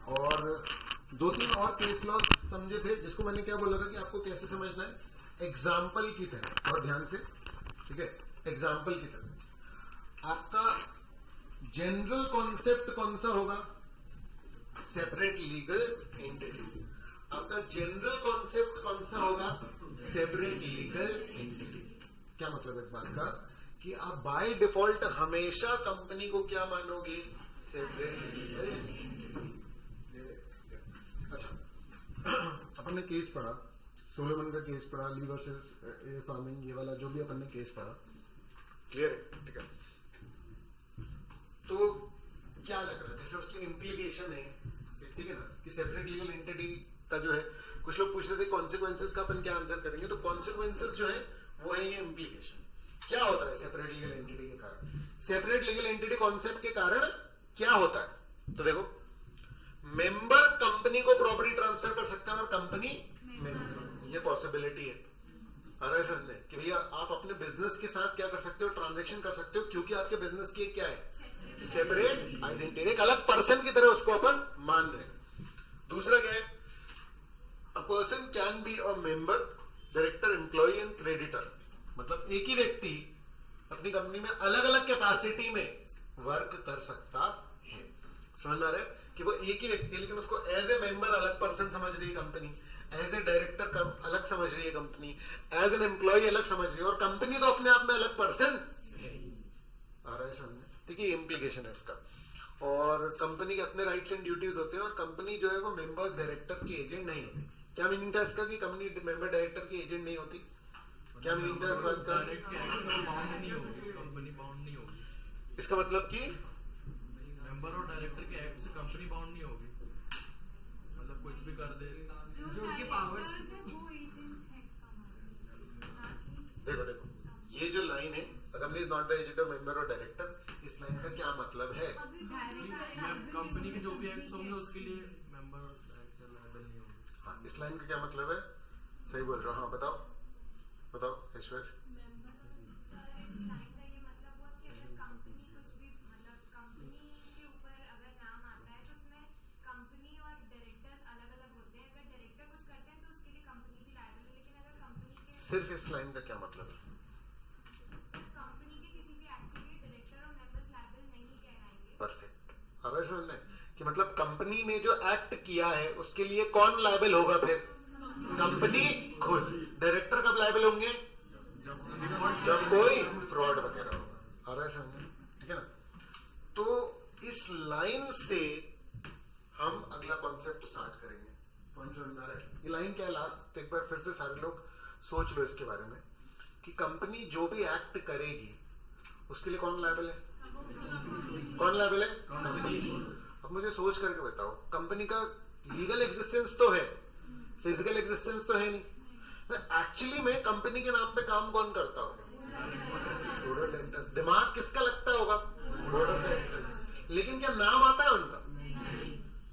और 2-3 और case law समझे थे, जिसको मैंने क्या बोला था कि आपको कैसे समझना है, एग्जाम्पल की तरह, और ध्यान से, ठीक है, एग्जाम्पल की तरह। आपका जनरल कॉन्सेप्ट कौन सा होगा? Separate legal entity. आपका जनरल कॉन्सेप्ट कौन सा होगा? Separate legal entity. क्या मतलब है इस बात का? कि आप बाय डिफॉल्ट हमेशा कंपनी को क्या मानोगे? Separate legal entity. अच्छा, अपन ने केस पढ़ा, सोलोमन का केस पढ़ा, ली वर्सेस फार्मिंग, ये वाला जो भी अपन ने केस पढ़ा, क्लियर है? ठीक है। तो क्या लग रहा है, जैसे उसकी इम्प्लीकेशन है, ठीक है ना, कि सेपरेट लीगल एंटिटी का जो है, कुछ लोग पूछ रहे थे कॉन्सिक्वेंसेस का अपन क्या आंसर करेंगे, तो कॉन्सिक्वेंसेस जो है वो है ये इम्प्लीकेशन। क्या होता है सेपरेट लीगल एंटिटी के कारण? सेपरेट लीगल एंटिटी कॉन्सेप्ट के कारण क्या होता है? तो देखो, मेंबर कंपनी को प्रॉपर्टी ट्रांसफर कर सकता है और कंपनी मेंबर, ये पॉसिबिलिटी है। आ रहा है समझ में कि भैया आप अपने बिजनेस के साथ क्या कर सकते हो? ट्रांजैक्शन कर सकते हो, क्योंकि आपके बिजनेस की क्या है? सेपरेट आइडेंटिटी, एक अलग पर्सन की तरह उसको अपन मान रहे हैं। दूसरा क्या है? A person can be a member, director, employ and creditor. मतलब एक ही व्यक्ति अपनी कंपनी में अलग अलग कैपेसिटी में वर्क कर सकता है। समझ आ रहा है कि वो एक ही व्यक्ति है, लेकिन उसको एज ए मेंबर अलग पर्सन समझ रही है कंपनी, एज ए डायरेक्टर अलग समझ रही है कंपनी, एज एन एम्प्लॉय अलग समझ रही है, और कंपनी तो अपने आप में अलग पर्सन है। आ रहा है समझ? ठीक है, इम्प्लीकेशन है इसका। और कंपनी के अपने राइट्स एंड ड्यूटीज होते हैं, और कंपनी जो है वो मेंबर्स डायरेक्टर की एजेंट नहीं होती। क्या मीनिंग था इसका कि कंपनी मेंबर डायरेक्टर की एजेंट नहीं होती? क्या मीनिंग था इस बात का? कंपनी बाउंड नहीं होगी। इसका मतलब कि मेंबर और डायरेक्टर के एक्ट से कंपनी बाउंड नहीं होगी, मतलब कुछ भी कर दे जो उनके पावर्स देखो देखो, ये जो लाइन है, company is not the agent of member और डायरेक्टर, इस लाइन का क्या मतलब है? कंपनी के जो भी एक्ट होंगे उसके लिए मेंबर और डायरेक्टर लायबल नहीं होंगे। हाँ, इस लाइन का क्या मतलब है? सही बोल रहा हूँ। हाँ बताओ बताओ ईश्वर। सिर्फ इस लाइन का क्या मतलब है? कंपनी के किसी भी एक्ट के लिए डायरेक्टर और मेंबर्स लायबल नहीं कहलाएंगे। परफेक्ट। अब ऐसा समझना है कि मतलब कंपनी ने जो एक्ट किया है उसके लिए कौन लायबल होगा? फिर कंपनी खुद। डायरेक्टर कब लायबल होंगे? जब कोई फ्रॉड वगैरह होगा। आ रहा है समझ? ठीक है ना? तो इस लाइन से हम अगला कॉन्सेप्ट स्टार्ट करेंगे। कौन समझ आ रहा है? ये लाइन क्या है? लास्ट एक बार फिर से सारे लोग सोच लो इसके बारे में कि कंपनी जो भी एक्ट करेगी उसके लिए कौन लायबल है? कौन लायबल है? कंपनी। अब मुझे सोच करके बताओ, कंपनी का लीगल एग्जिस्टेंस तो है, फिजिकल एग्जिस्टेंस तो है नहीं। एक्चुअली में कंपनी के नाम पे काम कौन करता होगा? Board of directors. दिमाग किसका लगता होगा? Board of directors. लेकिन क्या नाम आता है उनका?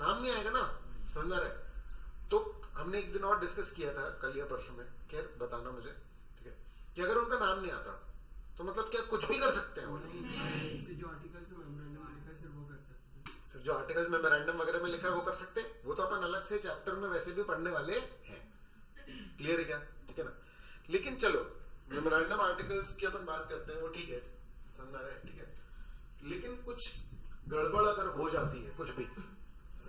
नाम नहीं आएगा ना। समझ रहा है? तो हमने एक दिन और डिस्कस किया था, कल या परसों में, खैर बताना मुझे, ठीक है, कि अगर उनका नाम नहीं आता तो मतलब क्या कुछ भी कर सकते हैं वो? जो आर्टिकल्स में मेमोरेंडम में लिखा है सिर्फ वो कर सकते हैं। सिर्फ जो आर्टिकल्स में मेमोरेंडम वगैरह में लिखा है वो कर सकते हैं। वो तो अपन अलग से चैप्टर में वैसे भी पढ़ने वाले हैं। क्लियर है क्या? ठीक है ना? लेकिन चलो मेमोरेंडम आर्टिकल्स की अपन बात करते हैं, वो ठीक है, समझ आ रहा है, ठीक है, लेकिन कुछ गड़बड़ अगर हो जाती है, कुछ भी,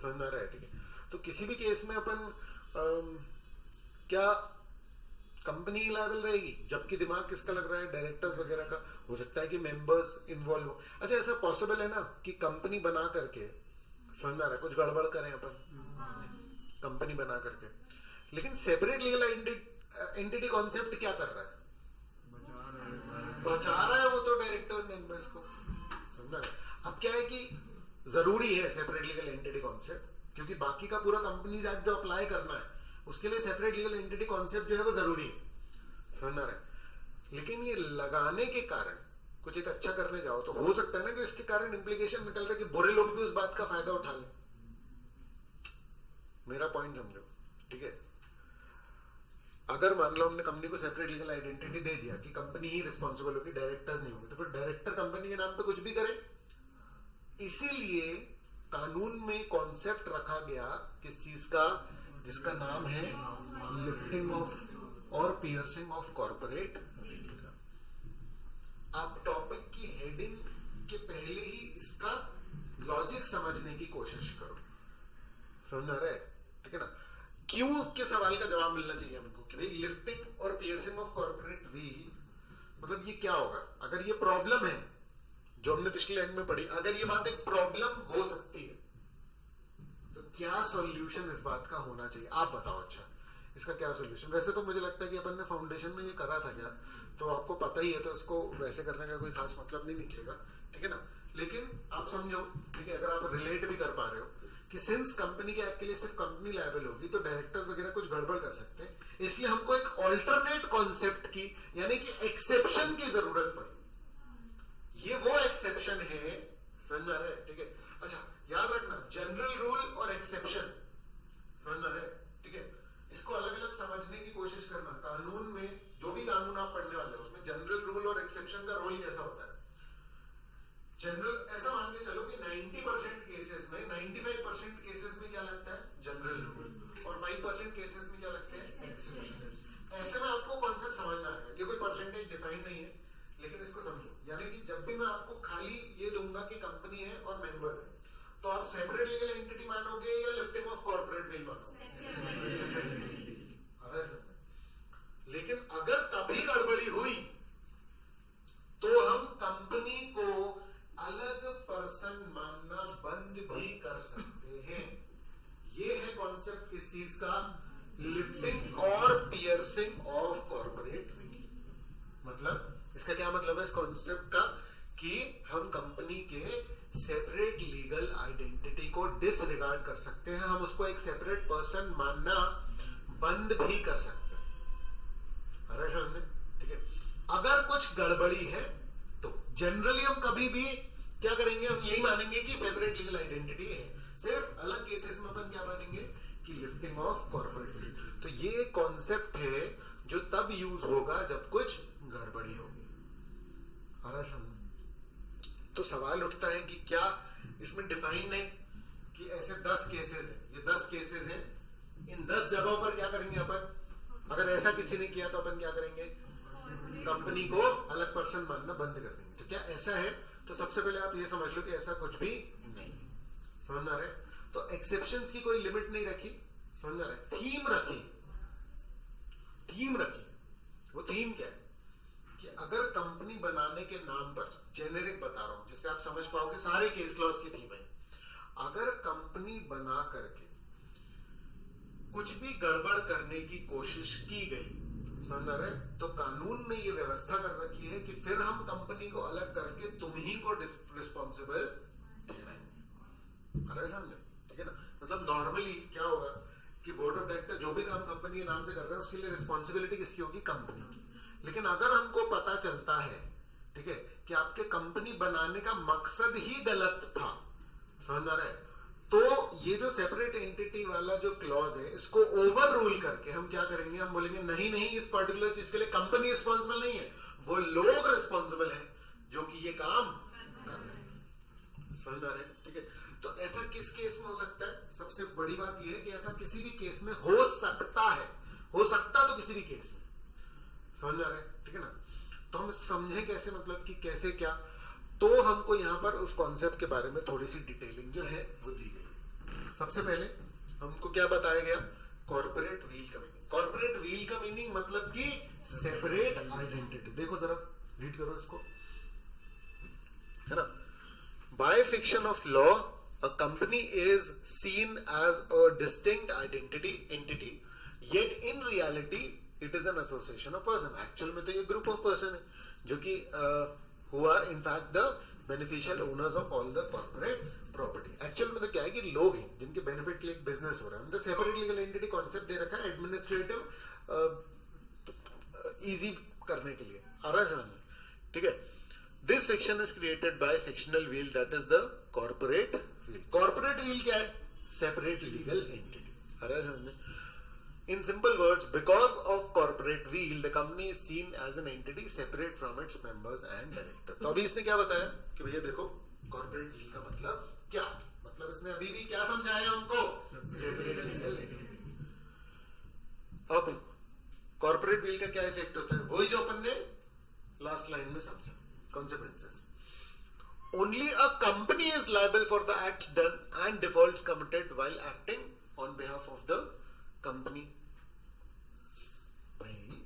समझ आ रहा है, ठीक है, तो किसी भी केस में अपन क्या कंपनी लायबल रहेगी? जबकि दिमाग किसका लग रहा है? डायरेक्टर्स वगैरह का। हो सकता है कि मेंबर्स इन्वॉल्व हो। अच्छा, ऐसा पॉसिबल है ना कि कंपनी बना करके, समझ में आ रहा है, कुछ गड़बड़ करें अपन कंपनी बना करके, लेकिन सेपरेट लीगल एंटिटी कॉन्सेप्ट क्या कर रहा है? बचा रहा है वो तो डायरेक्टर्स मेंबर्स को। समझा? अब क्या है कि जरूरी है सेपरेट लीगल एंटिटी कॉन्सेप्ट, क्योंकि बाकी का पूरा कंपनीज एक्ट जो अप्लाई करना है उसके लिए सेपरेट लीगल एंटिटी कॉन्सेप्ट जो है वो जरूरी है। समझ रहा है? लेकिन ये लगाने के कारण कुछ एक अच्छा करने जाओ तो हो सकता है ना कि इसके कारण इंप्लीकेशन निकल रहा है कि बुरे लोग भी उस बात का फायदा उठा लें। मेरा पॉइंट समझो, ठीक है? अगर मान लो हमने कंपनी को सेपरेट लीगल आइडेंटिटी दे दिया कि कंपनी ही रिस्पॉन्सिबल होगी, डायरेक्टर्स नहीं होंगे, तो फिर डायरेक्टर कंपनी के नाम पे कुछ भी करे। इसीलिए कानून में कॉन्सेप्ट रखा गया किस चीज का, जिसका नाम है लिफ्टिंग ऑफ और पियर्सिंग ऑफ कॉर्पोरेट व्हील का। आप टॉपिक की हेडिंग के पहले ही इसका लॉजिक समझने की कोशिश करो, समझ आ रहा है, ठीक है ना। क्यों के सवाल का जवाब मिलना चाहिए हमको कि भाई लिफ्टिंग और पियर्सिंग ऑफ कॉर्पोरेट व्हील मतलब ये क्या होगा। अगर ये प्रॉब्लम है जो हमने पिछले एंड में पढ़ी, अगर ये बात एक प्रॉब्लम हो सकती है तो क्या सॉल्यूशन इस बात का होना चाहिए, आप बताओ। अच्छा, इसका क्या सॉल्यूशन। वैसे तो मुझे लगता है कि अपन ने फाउंडेशन में ये करा था क्या, तो आपको पता ही है, तो इसको वैसे करने का कोई खास मतलब नहीं निकलेगा, ठीक है ना। लेकिन आप समझो, ठीक है, अगर आप रिलेट भी कर पा रहे हो कि सिंस कंपनी के एक्ट के लिए सिर्फ कंपनी लायबल होगी तो डायरेक्टर्स वगैरह कुछ गड़बड़ कर सकते हैं, इसलिए हमको एक ऑल्टरनेट कॉन्सेप्ट की यानी कि एक्सेप्शन की जरूरत पड़ी। ये वो एक्सेप्शन है, समझ में आ रहा है, ठीक है। अच्छा, याद रखना जनरल रूल और एक्सेप्शन, समझ में आ रहा है, ठीक है। इसको अलग अलग समझने की कोशिश करना। कानून में जो भी कानून आप पढ़ने वाले हो उसमें जनरल रूल और एक्सेप्शन का रोल कैसा होता है। जनरल ऐसा मान के चलो कि 90% केसेस में 95% केसेस में क्या लगता है जनरल रूल और 5% केसेस में क्या लगता है एक्सेप्शन। ऐसे में आपको कॉन्सेप्ट समझना है। ये कोई परसेंटेज डिफाइन नहीं है, लेकिन इसको समझो। यानी कि जब भी मैं आपको खाली ये दूंगा कि कंपनी है और मेंबर्स है, तो आप सेपरेट लीगल एंटिटी मानोगे या लिफ्टिंग ऑफ कॉर्पोरेट व्हील मानोगे। लेकिन अगर तभी गड़बड़ी हुई तो हम कंपनी को अलग पर्सन मानना बंद भी कर सकते हैं। ये है कॉन्सेप्ट किस चीज का, लिफ्टिंग और पियर्सिंग ऑफ कॉर्पोरेट व्हील। मतलब इसका क्या मतलब है इस कॉन्सेप्ट का, कि हम कंपनी के सेपरेट लीगल आइडेंटिटी को डिसरिगार्ड कर सकते हैं, हम उसको एक सेपरेट पर्सन मानना बंद भी कर सकते हैं। अरे समझ, ठीक है। अगर कुछ गड़बड़ी है तो जनरली हम कभी भी क्या करेंगे, हम यही मानेंगे कि सेपरेट लीगल आइडेंटिटी है। सिर्फ अलग केसेस में अपन क्या मानेंगे कि लिफ्टिंग ऑफ कॉर्पोरेट व्हील। तो ये कॉन्सेप्ट है जो तब यूज होगा जब कुछ गड़बड़ी होगी। अरे समझ, तो सवाल उठता है कि क्या इसमें डिफाइन है कि ऐसे 10 केसेस हैं, ये 10 केसेस हैं, इन 10 जगहों पर क्या करेंगे अपन। अगर ऐसा किसी ने किया तो अपन क्या करेंगे, कंपनी को अलग पर्सन मानना बंद कर देंगे। तो क्या ऐसा है, तो सबसे पहले आप ये समझ लो कि ऐसा कुछ भी नहीं, समझ में आ रहा है। तो एक्सेप्शंस की कोई लिमिट नहीं रखी, समझ में आ रहा है। थीम रखी, थीम रखी। वो थीम क्या है कि अगर कंपनी बनाने के नाम पर, जेनेरिक बता रहा हूं जिससे आप समझ पाओगे, सारे केस लॉज की थीम है। अगर कंपनी बना करके कुछ भी गड़बड़ करने की कोशिश की गई, समझ आ रहा है, तो कानून में ये व्यवस्था कर रखी है कि फिर हम कंपनी को अलग करके तुम ही को रिस्पॉन्सिबल ठहराएंगे। अरे समझे, ठीक है ना। मतलब नॉर्मली क्या होगा कि बोर्ड ऑफ डायरेक्टर जो भी काम कंपनी के नाम से कर रहा है उसके लिए रिस्पॉन्सिबिलिटी किसकी होगी, कंपनी की। लेकिन अगर हमको पता चलता है, ठीक है, कि आपके कंपनी बनाने का मकसद ही गलत था, समझ आ रहा है, तो ये जो सेपरेट एंटिटी वाला जो क्लॉज है इसको ओवर रूल करके हम क्या करेंगे, हम बोलेंगे नहीं नहीं, इस पर्टिकुलर चीज के लिए कंपनी रिस्पॉन्सिबल नहीं है, वो लोग रिस्पॉन्सिबल है जो कि ये काम कर रहे हैं। समझ आ रहे हैं, ठीक है। तो ऐसा किस केस में हो सकता है, सबसे बड़ी बात यह है कि ऐसा किसी भी केस में हो सकता है, हो सकता तो किसी भी केस में, समझ आ रहा है, ठीक है ना। तो हम समझे कैसे, मतलब कि कैसे क्या, तो हमको यहाँ पर उस कॉन्सेप्ट के बारे में थोड़ी सी डिटेलिंग जो है वो दी गई। सबसे पहले हमको क्या बताया गया, कॉर्पोरेट व्हील का मीनिंग। कॉर्पोरेट व्हील का मीनिंग मतलब कि सेपरेट आइडेंटिटी। देखो जरा रीड करो इसको, है ना। By fiction of law a company is seen as a distinct entity, yet in reality it is an association of person. Actual में तो ये group of person है जो कि who are in fact the beneficial owners of all the corporate property. Actual में तो क्या है कि लोग हैं जिनके बेनिफिट के लिए बिजनेस हो रहा है। मतलब सेपरेट लीगल एंटिटी कॉन्सेप्ट दे रखा है एडमिनिस्ट्रेटिव इजी करने के लिए, आ रहा है समझ में, ठीक है। This fiction is created by fictional wheel, that is the corporate wheel. Corporate wheel क्या है, separate legal entity, आ रहा है समझ में। In simple words, because of corporate wheel, the company is seen as an entity separate from its members and directors. तो अभी इसने क्या बताया कि भैया देखो corporate wheel का मतलब क्या, मतलब इसने अभी भी क्या समझाया हमको, सेपरेट लीगल एंटिटी। अब कॉर्पोरेट बिल का क्या इफेक्ट होता है, वही जो अपन ने लास्ट लाइन में समझा, consequences. Only a company is liable for the acts done and defaults committed while acting on behalf of the company. भाई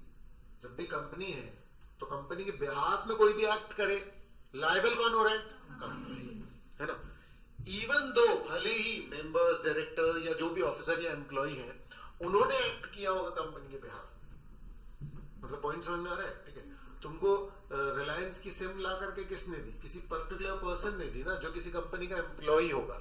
जब भी कंपनी है तो कंपनी के बिहाफ में कोई भी एक्ट करे, लायबल कौन हो रहा है, कंपनी, है ना। इवन दो भले ही मेंबर्स, डायरेक्टर या जो भी ऑफिसर या एम्प्लॉय है उन्होंने एक्ट किया होगा कंपनी के बिहाफ, मतलब पॉइंट समझ में आ रहा है, ठीक है। तुमको रिलायंस की सिम ला करके किसने दी, किसी पर्टिकुलर पर्सन ने दी ना, जो किसी कंपनी का एम्प्लॉय होगा।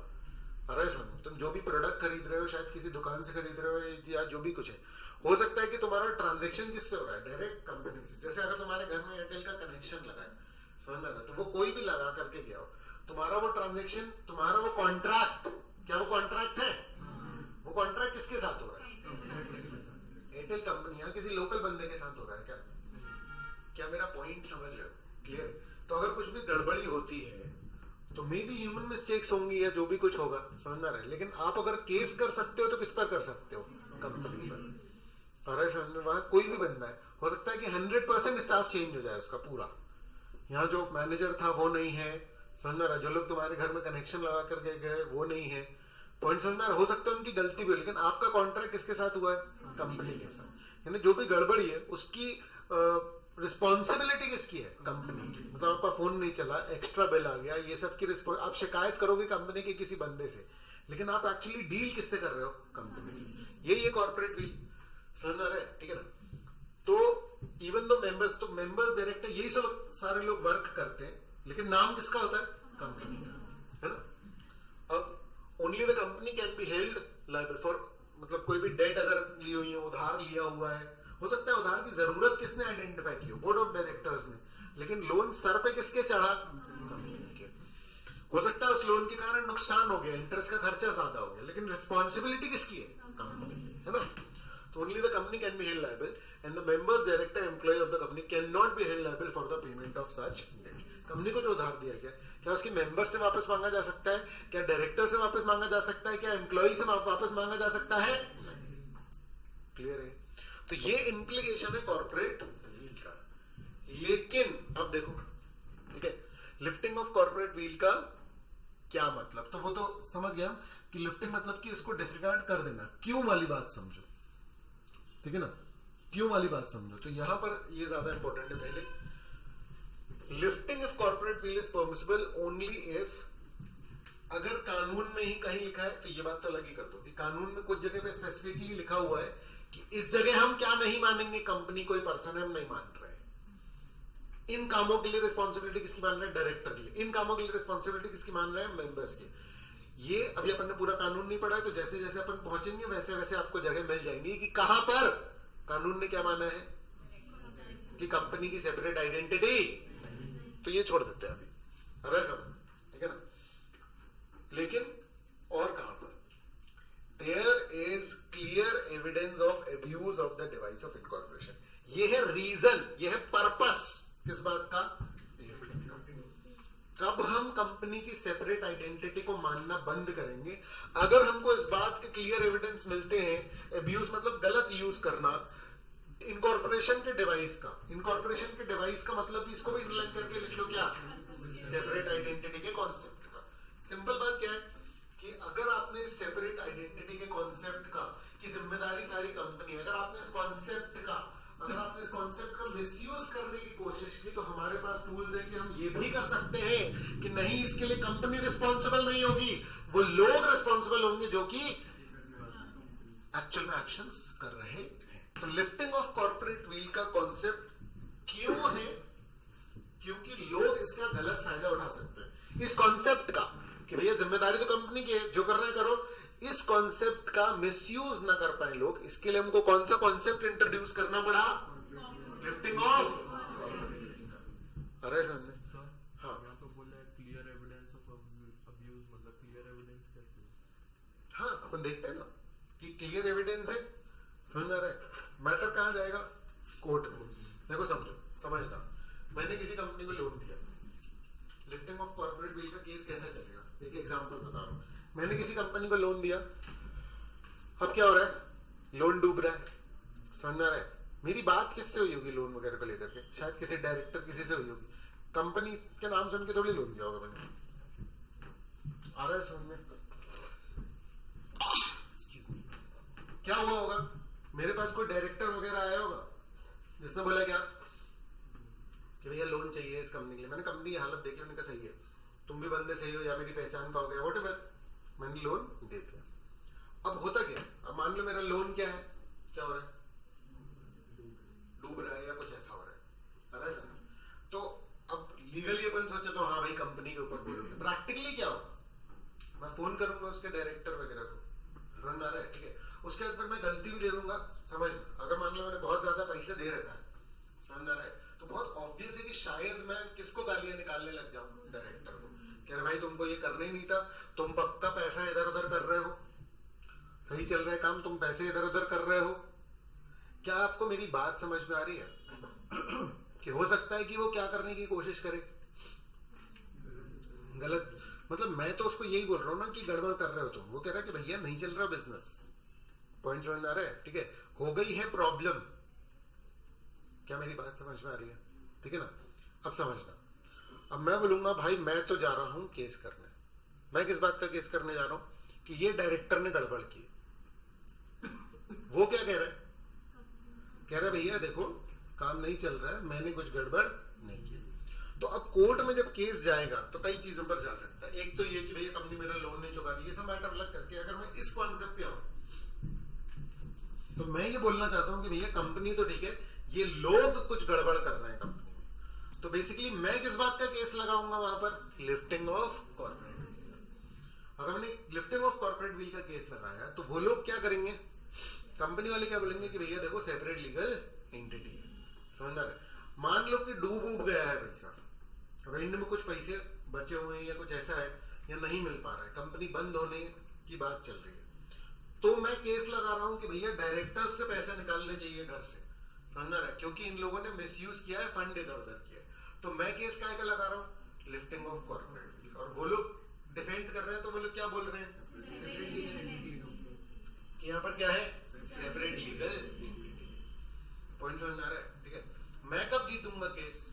अरे सुनो, तुम जो भी प्रोडक्ट खरीद रहे हो शायद किसी दुकान से खरीद रहे हो या जो भी कुछ है, हो सकता है कि तुम्हारा ट्रांजैक्शन किससे हो रहा है, डायरेक्ट कंपनी से। जैसे अगर तुम्हारे घर में एयरटेल का कनेक्शन लगा है, समझ में आ रहा है, तो वो कोई भी लगा करके गया हो, तुम्हारा वो ट्रांजैक्शन, तुम्हारा वो कॉन्ट्रैक्ट, क्या वो कॉन्ट्रैक्ट है, वो कॉन्ट्रैक्ट किसके साथ हो रहा है, एयरटेल कंपनी या किसी लोकल बंदे के साथ हो रहा है। क्या मेरा पॉइंट समझ रहे हो, क्लियर। तो अगर कुछ भी गड़बड़ी होती है तो मे बी ह्यूमन मिस्टेक्स होंगी या जो भी कुछ होगा, समझ में रहे, लेकिन आप अगर केस कर सकते हो तो किस पर कर सकते हो, कंपनी पर। अरे समझ में, वहां कोई भी बंदा है, हो सकता है कि 100% स्टाफ चेंज हो जाए उसका पूरा, यहाँ जो मैनेजर था वो नहीं है, समझ में रहा, जो लोग तुम्हारे घर में कनेक्शन लगा करके गए वो नहीं है, पॉइंट समझ में हो सकता है उनकी गलती भी हो, लेकिन आपका कॉन्ट्रैक्ट किसके साथ हुआ है, कंपनी के साथ। यानी जो भी गड़बड़ी है उसकी रिस्पॉन्सिबिलिटी किसकी है, कंपनी की। मतलब आपका फोन नहीं चला, एक्स्ट्रा बिल आ गया, ये सब की आप शिकायत करोगे कंपनी के किसी बंदे से, लेकिन आप एक्चुअली डील किससे कर रहे हो, कंपनी से। यही है कॉर्पोरेट डील, समझ रहे, ठीक है ना। तो इवन दो मेंबर्स, तो मेंबर्स, डायरेक्टर, यही सब सारे लोग वर्क करते हैं, लेकिन नाम किसका होता है, कंपनी का, है ना। अब only the company can be held liable for, मतलब कोई भी डेट अगर ली हुई है, उधार लिया हुआ है, हो सकता है उधार की जरूरत किसने आइडेंटिफाई की हो, बोर्ड ऑफ डायरेक्टर्स ने, लेकिन लोन सर पे किसके चढ़ा, कंपनी के। हो सकता है उस लोन के कारण नुकसान हो गया, इंटरेस्ट का खर्चा ज्यादा हो गया, लेकिन रिस्पॉन्सिबिलिटी किसकी है, कंपनी, है ना। तो only the company can be held liable and the members, director, employ of the company can not be held liable for the payment of such debt. Company को जो उधार दिया गया, क्या उसकी मेंबर से वापस मांगा जा सकता है, क्या डायरेक्टर से वापस मांगा जा सकता है, क्या एम्प्लॉय से वापस मांगा जा सकता है, क्लियर है। तो ये इंप्लीकेशन है कॉर्पोरेट व्हील का। लेकिन अब देखो, ठीक है, लिफ्टिंग ऑफ कॉर्पोरेट व्हील का क्या मतलब, तो वो तो समझ गया कि लिफ्टिंग मतलब कि इसको डिसरिगार्ड कर देना, क्यों वाली बात समझो, ठीक है ना, क्यों वाली बात समझो। तो यहां पर ये ज्यादा इंपॉर्टेंट है। पहले lifting of corporate wheel is permissible only if, अगर कानून में ही कहीं लिखा है तो ये बात तो अलग ही कर दो कि कानून में कुछ जगह पे स्पेसिफिकली लिखा हुआ है कि इस जगह हम क्या नहीं मानेंगे, कंपनी कोई पर्सन है हम नहीं मान रहे, इन कामों के लिए रिस्पॉन्सिबिलिटी किसकी मान रहे हैं, डायरेक्टर की, इन कामों के लिए रिस्पॉन्सिबिलिटी किसकी मान रहे हैं, मेंबर्स की। ये अभी अपन ने पूरा कानून नहीं पढ़ा है, तो जैसे जैसे अपन पहुंचेंगे वैसे वैसे आपको जगह मिल जाएंगी कि कहां पर कानून ने क्या माना है कि कंपनी की सेपरेट आइडेंटिटी, तो ये छोड़ देते हैं अभी, अरे सब ठीक है ना। लेकिन और कहां पर, there is clear evidence of abuse of the device of incorporation. ये है रीजन, ये है पर्पस किस बात का, कब हम कंपनी की सेपरेट आइडेंटिटी को मानना बंद करेंगे, अगर हमको इस बात के क्लियर एविडेंस मिलते हैं, अब्यूज मतलब गलत यूज करना इनकॉर्पोरेशन के डिवाइस का। इनकॉर्पोरेशन के डिवाइस का मतलब इसको भी इंडलाइन करके लिख लो, क्या, सेपरेट आइडेंटिटी के कॉन्सेप्ट का। सिंपल बात क्या है कि अगर आपने सेपरेट आइडेंटिटी के कॉन्सेप्ट का की जिम्मेदारी सारी कंपनी, अगर आपने इस कॉन्सेप्ट का मिसयूज करने की कोशिश की, तो हमारे पास टूल्स है कि हम ये भी कर सकते हैं कि नहीं, इसके लिए कंपनी रिस्पॉन्सिबल नहीं होगी, वो लोग रिस्पॉन्सिबल होंगे जो कि एक्चुअल में एक्शंस कर रहे हैं। तो लिफ्टिंग ऑफ कॉर्पोरेट व्हील का कॉन्सेप्ट क्यों है, क्योंकि लोग इसका गलत फायदा उठा सकते हैं, इस कॉन्सेप्ट का कि भैया जिम्मेदारी तो कंपनी की है, जो करना है करो। इस कॉन्सेप्ट का मिसयूज ना कर पाए लोग, इसके लिए हमको कौन सा कॉन्सेप्ट इंट्रोड्यूस करना पड़ा, लिफ्टिंग ऑफ। अरे समझे, हाँ, यहाँ पे बोला है क्लियर एविडेंस ऑफ अब्यूज, मतलब क्लियर एविडेंस कैसे, हाँ अपन देखते हैं ना कि क्लियर एविडेंस है, समझ में आ रहा है। मैटर कहां जाएगा, कोर्ट में। देखो समझना, मैंने किसी कंपनी को लोन दिया, लिफ्टिंग ऑफ कॉर्पोरेट बिल का केस कैसे चलेगा, एक एग्जांपल बता रहा हूं। मैंने किसी कंपनी को लोन दिया, अब क्या हो रहा है, लोन डूब रहा है, समझ में आ रहा है? मेरी बात किससे हुई होगी लोन वगैरह को लेकर के? शायद किसी डायरेक्टर किसी से हुई होगी, कंपनी के नाम सुन के थोड़ी लोन दिया होगा मैंने। आ रहा है समझ में? क्या हुआ होगा, मेरे पास कोई डायरेक्टर वगैरह आया होगा जिसने बोला क्या कि भैया लोन चाहिए इस कंपनी के लिए। मैंने कंपनी की हालत देखी, मैंने कहा सही है, तुम भी बंदे सही हो या मेरी पहचान का हो गया, व्हाटएवर, मैंने लोन दे दिया। अब होता क्या, अब मान लो मेरा लोन क्या है, क्या हो रहा है, डूब रहा है या कुछ ऐसा हो रहा है, आ रहा है समझ? तो अब लीगली अपन सोचे तो हाँ भाई कंपनी के ऊपर बोलोगे, प्रैक्टिकली क्या होगा, मैं फोन करूंगा उसके डायरेक्टर वगैरह को, समझ में आ रहा है? ठीक है, उसके बाद फिर मैं गलती भी दे दूंगा, समझ, अगर मान लो मैंने बहुत ज्यादा पैसे दे रखा है, समझ में आ रहा है, तो बहुत ऑब्वियस है कि शायद मैं किसको गालियां निकालने लग जाऊं, डायरेक्टर को, कह रहे भाई तुमको ये करना ही नहीं था, तुम पक्का पैसा इधर उधर कर रहे हो, सही चल रहा है काम, तुम पैसे इधर उधर कर रहे हो। क्या आपको मेरी बात समझ में आ रही है कि हो सकता है कि वो क्या करने की कोशिश करे, गलत, मतलब मैं तो उसको यही बोल रहा हूं ना कि गड़बड़ कर रहे हो तुम, वो कह रहा है कि भैया नहीं चल रहा बिजनेस, पॉइंट समझ में आ रहा है? ठीक है, हो गई है प्रॉब्लम, क्या मेरी बात समझ में आ रही है? ठीक है ना, अब समझना, अब मैं बोलूंगा भाई मैं तो जा रहा हूं केस करने, मैं किस बात का केस करने जा रहा हूं कि ये डायरेक्टर ने गड़बड़ की। वो क्या कह रहा है, कह रहा है भैया देखो काम नहीं चल रहा है, मैंने कुछ गड़बड़ नहीं की। तो अब कोर्ट में जब केस जाएगा तो कई चीजों पर जा सकता है, एक तो ये कि भैया कंपनी मेरा लोन नहीं चुका रही, ये सब मैटर अलग करके अगर मैं इस कॉन्सेप्ट पे आऊं तो मैं ये बोलना चाहता हूं कि भैया कंपनी तो ठीक है, ये लोग कुछ गड़बड़ कर रहे हैं कंपनी में, तो बेसिकली मैं किस बात का केस लगाऊंगा वहां पर, लिफ्टिंग ऑफ कॉर्पोरेट बिल। अगर मैंने लिफ्टिंग ऑफ कॉर्पोरेट बिल का केस लगाया तो वो लोग क्या करेंगे, कंपनी वाले क्या बोलेंगे कि भैया देखो सेपरेट लीगल एंटिटी है, समझ में आ रहा है? मान लो कि डूब उब गया है पैसा, अब एंड में कुछ पैसे बचे हुए हैं या कुछ ऐसा है या नहीं मिल पा रहा है, कंपनी बंद होने की बात चल रही है, तो मैं केस लगा रहा हूं कि भैया डायरेक्टर्स से पैसे निकालने चाहिए घर से, समझ रहा है? क्योंकि इन लोगों ने मिसयूज किया है, फंड इधर उधर किया है, तो मैं केस काय का लगा रहा हूं, लिफ्टिंग ऑफ कॉर्पोरेट बिल। और वो लोग डिफेंड कर रहे हैं तो वो लोग क्या बोल रहे हैं कि यहाँ पर क्या है, सेपरेट लीगल एंटिटी, पॉइंट समझ में आ रहा है? ठीक है, मैं कब जीतूंगा केस,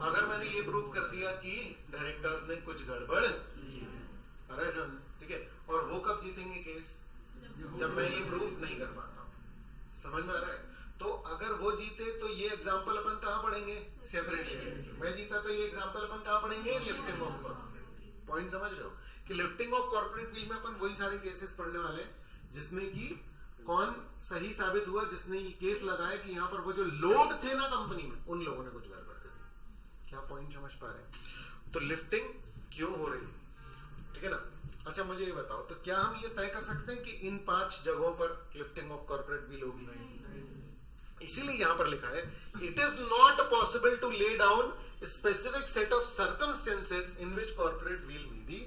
अगर मैंने ये प्रूव कर दिया कि डायरेक्टर्स ने कुछ गड़बड़ की है, अरे समझ, ठीक है, और वो कब जीतेंगे केस, जब मैं ये प्रूव नहीं कर पाता हूं, समझ में आ रहा है? तो अगर वो जीते तो ये एग्जांपल अपन कहां पढ़ेंगे, सेपरेट लीगल, मैं जीता तो ये एग्जांपल अपन कहां पढ़ेंगे, लिफ्टिंग ऑफ कॉर्पोरेट। पॉइंट समझ रहे हो कि लिफ्टिंग ऑफ कॉर्पोरेट बिल में अपन वही सारे केसेस पढ़ने वाले हैं जिसमें कि कौन सही साबित हुआ, जिसने ये केस लगाया कि यहाँ पर वो जो लोग थे ना कंपनी में उन लोगों ने कुछ गड़बड़ कर दी। क्या पॉइंट समझ पा रहे हैं? तो लिफ्टिंग क्यों हो रही है, ठीक है ना? अच्छा मुझे ये बताओ, तो क्या हम ये तय कर सकते हैं कि इन 5 जगहों पर लिफ्टिंग ऑफ कॉर्पोरेट बिल होगी? इसीलिए यहां पर लिखा है it is not possible to lay down specific set of circumstances in which corporate bill में भी,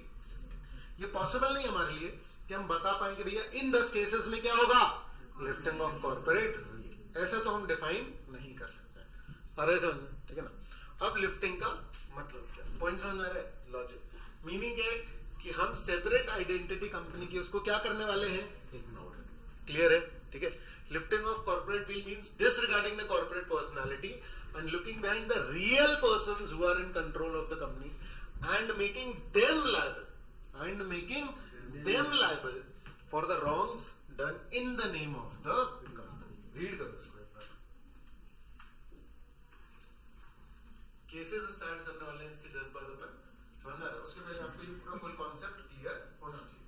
ये पॉसिबल नहीं हमारे लिए कि हम बता पाएंगे भैया इन 10 केसेस में क्या होगा, लिफ्टिंग ऑफ कॉर्पोरेट बिल, ऐसा तो हम डिफाइन नहीं कर सकते। अरे समझ, ठीक है ना? अब लिफ्टिंग का मतलब क्या, पॉइंट समझ में आ रहा है? लॉजिक मीनिंग है कि हम सेपरेट आइडेंटिटी कंपनी की उसको क्या करने वाले हैं, इग्नोर। क्लियर है? ठीक है, lifting of corporate bill means disregarding the corporate personality and looking behind the real persons who are in control of the company and making them liable for the wrongs done in the name of the company. Read करो इसको एक बार। Cases start करने वाले हैं इसके just बाद अपन समझना रहा है, उसके पहले आपको ये पूरा फुल कॉन्सेप्ट क्लियर होना चाहिए।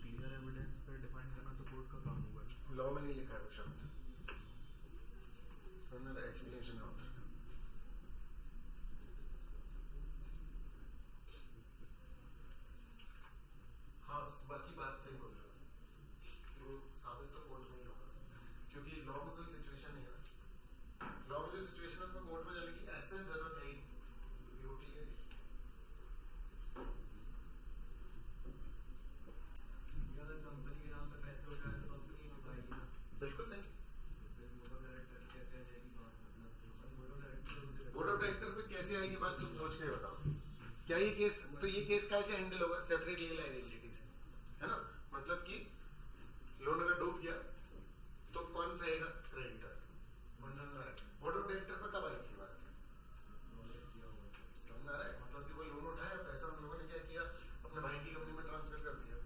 क्लियर एविडेंस पे डिफाइन करना तो कोर्ट का काम होगा। लॉ में नहीं लिखा है वो शब्द, समझना रहा है? एक्सप्लेनेशन होता है। हाँ बाकी बात सही बोल रहे हो, वो साबित तो कोर्ट में ही होगा क्योंकि लॉ में कोई सिचुएशन नहीं है, लॉ में जो सिचुएशन है उसमें कोर्ट में जाने की ऐसे जरूरत है ही नहीं, क्योंकि वो मुझे बताओ क्या ये केस, तो ये केस कैसे हैंडल होगा? सेपरेट लीगल आइडेंटिटी से, है ना? मतलब कि लोन अगर डूब गया तो कौन सहेगा? क्रेडिटर। बोर्ड ऑफ डायरेक्टर पर कब आई थी बात? समझ आ रहा है? मतलब कि वो लोन उठाया, पैसा उन लोगों ने क्या किया, अपने भाई की कंपनी में ट्रांसफर कर दिया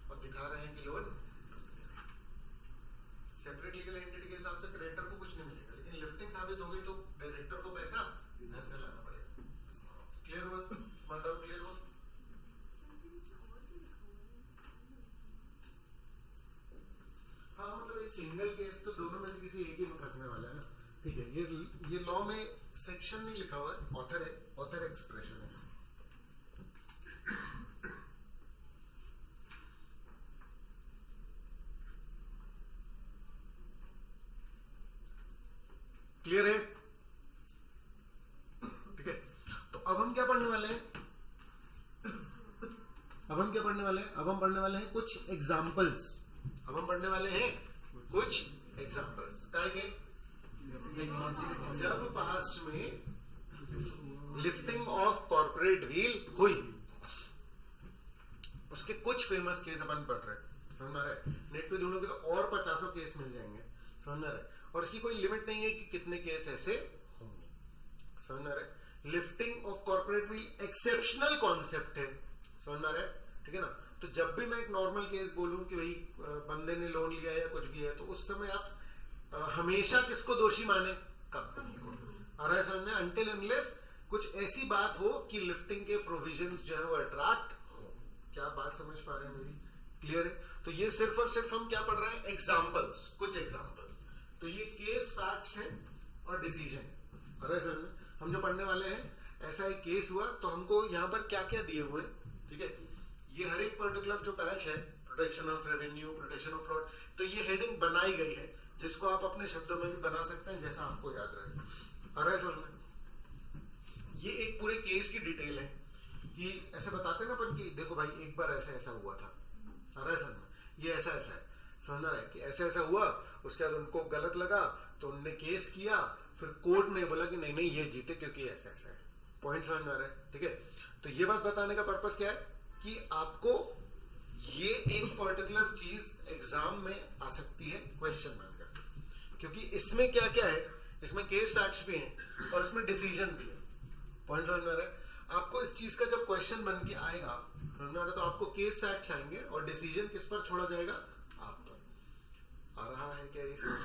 और दिखा रहे हैं कि लोन। सेपरेट लीगल एंटिटी के हिसाब से क्रेडिटर को कुछ नहीं मिलेगा, लेकिन लिफ्टिंग साबित हो गई तो डायरेक्टर को पैसा घर से लाना पड़ेगा। क्लियर हुआ? डाउट क्लियर हुआ? हाँ, मतलब एक सिंगल केस तो दोनों में से किसी एक ही में फंसने वाला है ना। ठीक है, ये लॉ में सेक्शन नहीं लिखा हुआ है, ऑथर है, ऑथर एक्सप्रेशन है। क्लियर है? ठीक है, तो अब हम क्या पढ़ने वाले हैं? अब हम पढ़ने वाले हैं कुछ एग्जाम्पल्स। काय के? जब पास्ट में लिफ्टिंग ऑफ कॉर्पोरेट व्हील हुई, उसके कुछ फेमस केस अपन पढ़ रहे हैं। समझ में आ रहा है? नेट पे ढूंढोगे तो और 50 केस मिल जाएंगे। समझ में आ रहा है? और इसकी कोई लिमिट नहीं है कि कितने केस ऐसे होंगे। समझ में आ रहा है? Lifting of corporate wheel exceptional concept है। समझ में आ रहा है? ठीक है ना? तो जब भी मैं एक नॉर्मल केस बोलूं कि भाई बंदे ने लोन लिया या कुछ भी है, तो उस समय आप हमेशा किसको दोषी माने? कंपनी को। आ रहा है समझ में? अनटिल अनलेस कुछ ऐसी बात हो कि लिफ्टिंग के प्रोविजंस जो है वो अट्रैक्ट हो। क्या बात समझ पा रहे हैं मेरी? क्लियर है? तो ये सिर्फ और सिर्फ हम क्या पढ़ रहे हैं? एग्जाम्पल्स, कुछ एग्जाम्पल्स। तो ये केस, फैक्ट्स हैं और डिसीजन। अरे सर, हम जो पढ़ने वाले हैं, ऐसा एक केस हुआ तो हमको यहाँ पर क्या क्या दिए हुए, ठीक है? ये हर एक पर्टिकुलर जो पैच है, protection of revenue, protection of fraud, तो ये हेडिंग बनाई गई है, जिसको आप अपने शब्दों में भी बना सकते हैं जैसा आपको याद रहे। अरे सर, ये एक पूरे केस की डिटेल है कि ऐसे बताते ना अपन कि देखो भाई एक बार ऐसा ऐसा हुआ था। अरे सर, ये ऐसा ऐसा है, समझना है कि ऐसा ऐसा हुआ, उसके बाद उनको गलत लगा तो उनने केस किया, फिर कोर्ट ने बोला कि नहीं नहीं ये जीते क्योंकि ऐसा ऐसा है। पॉइंट समझ में आ रहा है? ठीक है, तो ये बात बताने का पर्पस क्या है कि आपको ये एक पर्टिकुलर चीज एग्जाम में आ सकती है क्वेश्चन बनकर, क्योंकि इसमें क्या क्या है, इसमें केस फैक्ट्स भी हैं और इसमें डिसीजन भी है। पॉइंट समझ में आ रहा है? आपको इस चीज का जब क्वेश्चन बन के आएगा, समझ में आ रहा है, तो आपको केस फैक्ट्स आएंगे और डिसीजन किस पर छोड़ा जाएगा? आप पर। आ रहा है क्या ये समझ?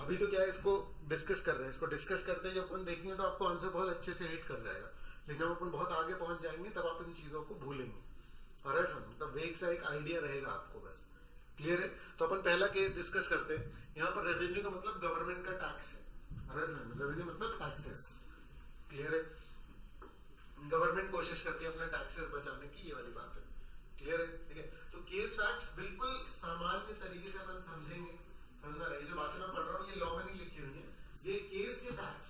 अभी तो क्या है, इसको डिस्कस कर रहे हैं, इसको डिस्कस करते हैं जब अपन देखेंगे तो आपको आंसर बहुत अच्छे से हिट कर जाएगा, लेकिन जब अपन बहुत आगे पहुंच जाएंगे तब आप इन चीजों को भूलेंगे। और ऐसा मतलब वेग सा एक आइडिया रहेगा आपको बस। क्लियर है? तो अपन पहला केस डिस्कस करते हैं। यहाँ पर रेवेन्यू का मतलब गवर्नमेंट का टैक्स है। रेवेन्यू मतलब टैक्सेस। क्लियर है? गवर्नमेंट कोशिश करती है अपने टैक्सेस बचाने की, ये वाली बात है। क्लियर है? ठीक है, तो केस फैक्ट्स बिल्कुल सामान्य तरीके से अपन समझेंगे। समझना रहे, जो बातें मैं पढ़ रहा हूँ ये लॉ में नहीं लिखी हुई है, ये केस के फैक्ट्स।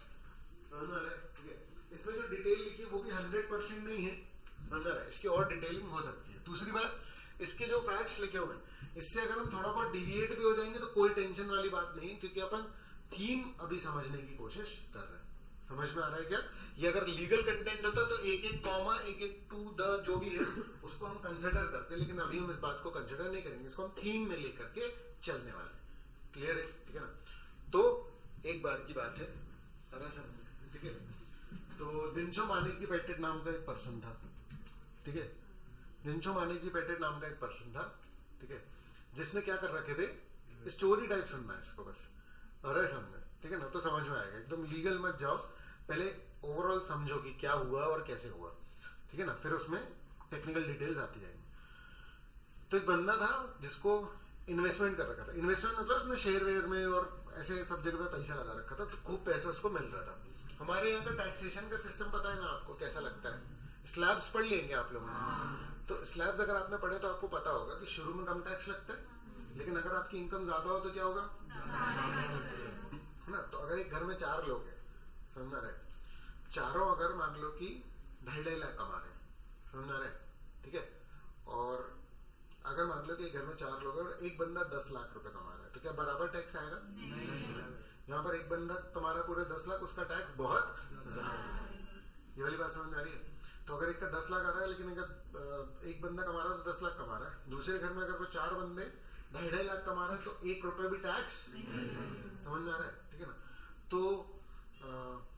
समझना रहे? ठीक है, इसमें जो डिटेल लिखी है वो भी 100% नहीं है। समझना रहे, इसकी और डिटेलिंग हो सकती है। दूसरी बात, इसके जो फैक्ट्स लिखे हुए हैं, इससे अगर हम थोड़ा बहुत डिविएट भी हो जाएंगे तो कोई टेंशन वाली बात नहीं है, क्योंकि अपन थीम अभी समझने की कोशिश कर रहे हैं। समझ में आ रहा है क्या? ये अगर लीगल कंटेंट होता तो एक एक कॉमा, एक एक टू द जो भी है उसको हम कंसिडर करते, लेकिन अभी हम इस बात को कंसिडर नहीं करेंगे, इसको हम थीम में लेकर के चलने वाले हैं। क्लियर है? ठीक है ना? तो एक बार की बात है, ठीक है, तो दिनचो मानेकी पेटेट नाम का एक पर्सन था। ठीक है, दिनचो मानेकी पेटेट नाम का एक पर्सन था। ठीक है, जिसने क्या कर रखे थे, स्टोरी टाइप सुनना है इसको बस। अरे समझे? ठीक है ना? तो समझ में आएगा, एकदम लीगल मत जाओ, पहले ओवरऑल समझो कि क्या हुआ और कैसे हुआ। ठीक है ना? फिर उसमें टेक्निकल डिटेल्स आती जाएंगी। तो एक बंदा था जिसको इन्वेस्टमेंट कर रखा था। इन्वेस्टमेंट मतलब उसने शेयर वेयर में और ऐसे सब जगह पे पैसा लगा रखा था, तो खूब पैसा उसको मिल रहा था। हमारे यहाँ का टैक्सेशन का सिस्टम पता है ना आपको कैसा लगता है? स्लैब्स पढ़ लेंगे आप लोगों ने, तो स्लैब्स अगर आपने पढ़े तो आपको पता होगा कि शुरू में कम टैक्स लगता है, लेकिन अगर आपकी इनकम ज्यादा हो तो क्या होगा? है ना? तो अगर एक घर में 4 लोग हैं, समझना रहे, चारों अगर मान लो कि 2.5 लाख कमा रहे हैं, समझना रहे, ठीक है, और अगर मान लो कि घर में 4 लोग हैं और एक बंदा 10 लाख रुपए कमा रहा है, तो क्या बराबर टैक्स आएगा? नहीं। यहाँ पर एक बंदा तुम्हारा पूरे 10 लाख, उसका टैक्स बहुत ज्यादा है। ये वाली बात समझ में आ रही है? तो अगर एक का 10 लाख आ रहा है, लेकिन अगर एक बंदा कमा रहा है तो 10 लाख कमा रहा है, दूसरे घर में अगर कोई 4 बंदे 2.5 लाख कमा रहे हैं तो 1 रुपए भी टैक्स समझ में आ रहा है, ठीक है ना? तो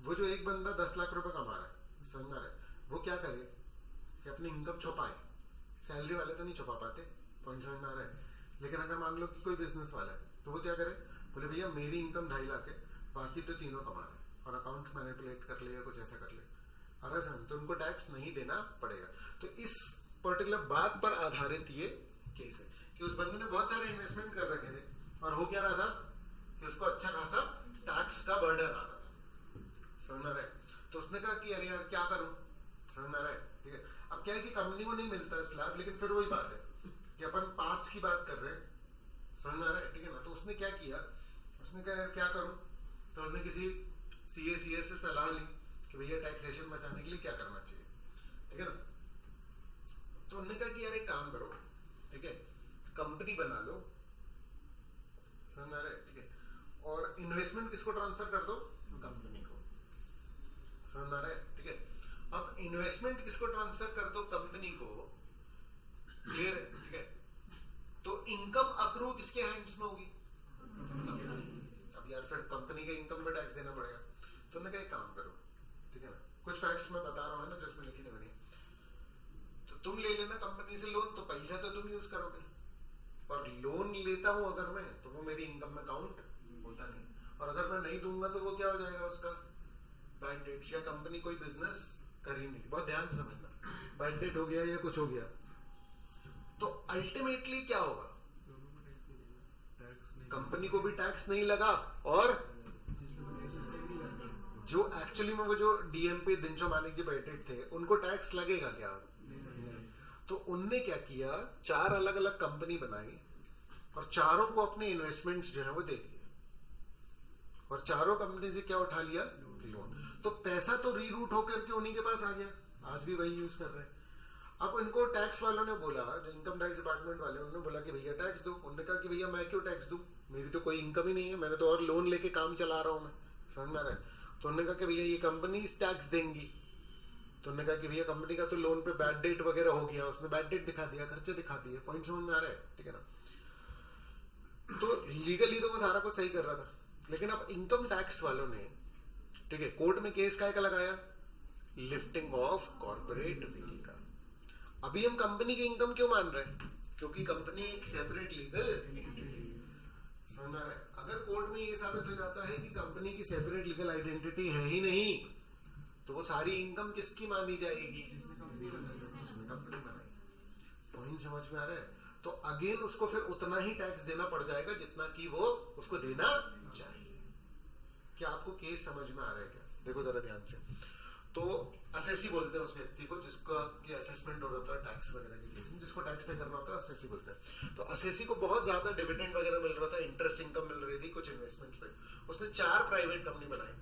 वो जो एक बंदा 10 लाख रुपए कमा रहा है, समझ में आ रहा है, वो क्या करे कि अपनी इनकम छुपाए। सैलरी वाले तो नहीं छुपा पाते, पॉइंट समझ में आ रहा है? लेकिन अगर मान लो कि कोई बिजनेस वाला है तो वो क्या करे, बोले भैया मेरी इनकम 2.5 लाख है, बाकी तो तीनों कमा रहे हैं, और अकाउंट्स मैनिपुलेट कर ले या कुछ ऐसा कर ले, अरे सर तो उनको टैक्स नहीं देना पड़ेगा। तो इस पर्टिकुलर बात पर आधारित ये केस है कि उस बंदे ने बहुत सारे इन्वेस्टमेंट कर रखे थे और हो क्या रहा था कि उसको अच्छा खासा टैक्स का बर्डन आ रहा था, समझ में आ रहा है? तो उसने कहा कि अरे यार क्या करूं, समझ में आ रहा है, ठीक है? अब क्या है कि कंपनी को नहीं मिलता स्लैब, लेकिन फिर वही बात है कि अपन पास्ट की बात कर रहे हैं, समझ में आ रहा है, ठीक है ना? तो उसने क्या किया, उसने कहा यार क्या करूं, तो उसने किसी CA से सलाह ली कि भैया टैक्सेशन बचाने के लिए क्या करना चाहिए, ठीक है ना? तो उन्होंने कहा कि यार एक काम करो, ठीक है, कंपनी बना लो, समझ आ रहा है, ठीक है, और इन्वेस्टमेंट किसको ट्रांसफर कर दो, कंपनी को, समझ आ रहा है, ठीक है? अब इन्वेस्टमेंट किसको ट्रांसफर कर दो, कंपनी को, क्लियर है, ठीक है? तो इनकम अक्रू किसके हैंड्स में होगी, अब यार फिर कंपनी के इनकम पे टैक्स देना पड़ेगा। तो उन्होंने कहा एक काम करो, ठीक है ना, कुछ फैक्ट्स मैं बता रहा हूँ ना जो उसमें लिखी नहीं, तो तुम ले लेना कंपनी से लोन, तो पैसा तो तुम यूज करोगे, और लोन लेता हूं अगर मैं तो वो मेरी इनकम में काउंट होता नहीं, और अगर मैं नहीं दूंगा तो वो क्या हो जाएगा उसका बैड डेट, या कंपनी कोई बिजनेस कर ही नहीं। बहुत ध्यान से समझना, बैड डेट हो गया या कुछ हो गया तो अल्टीमेटली क्या होगा, कंपनी को भी टैक्स नहीं लगा, और जो एक्चुअली में वो जो DMP दिनचो मानिक जी बैठे थे उनको टैक्स लगेगा क्या? नहीं। तो उनने क्या किया, 4 अलग अलग कंपनी बनाई और चारों को अपने इन्वेस्टमेंट्स जो है वो दे दिए, और चारों कंपनी से क्या उठा लिया, लोन। तो पैसा तो रीरूट होकर के उन्हीं के पास आ गया, आज भी वही यूज कर रहे हैं। अब इनको टैक्स वालों ने बोला, जो इनकम टैक्स डिपार्टमेंट वाले, उन्होंने बोला कि भैया टैक्स दो। उन्होंने कहा कि भैया मैं क्यों टैक्स दूं, मेरी तो कोई इनकम ही नहीं है, मैंने तो और लोन लेके काम चला रहा हूं मैं, समझ में आ रहा है? तो उन्होंने कहा कि भैया ये कंपनी टैक्स देंगी, तो उन्होंने कहा कि भैया कंपनी का तो लोन पे बैड डेट वगैरह हो गया, उसने बैड डेट दिखा दिया, खर्चे दिखा दिए, पॉइंट समझ में आ रहा है, ठीक है ना? तो लीगली तो वो सारा कुछ सही कर रहा था, लेकिन अब इनकम टैक्स वालों ने, ठीक है, कोर्ट में केस काय का लगाया, लिफ्टिंग ऑफ कॉर्पोरेट वेल का। अभी हम कंपनी की इनकम क्यों मान रहे हैं, क्योंकि कंपनी एक सेपरेट लीगल एंटिटी, समझ आ रहा है? अगर कोर्ट में ये साबित हो जाता है कि कंपनी की सेपरेट लीगल आइडेंटिटी है ही नहीं, तो वो सारी इनकम किसकी मानी जाएगी, जिसने कंपनी बनाई। पॉइंट समझ में आ रहा है? तो अगेन उसको फिर उतना ही टैक्स देना पड़ जाएगा जितना कि वो उसको देना चाहिए। क्या आपको केस समझ में आ रहा है क्या? देखो जरा ध्यान से। तो असेसी बोलते हैं उस व्यक्ति को जिसका कि असेसमेंट हो रहा है टैक्स वगैरह के केस में, जिसको टैक्स पे करना होता है, असेसी बोलते हैं। तो असेसी को बहुत ज्यादा डिविडेंड वगैरह मिल रहा था, इंटरेस्ट इनकम मिल रही थी कुछ इन्वेस्टमेंट्स पे। उसने 4 प्राइवेट कंपनी बनाई,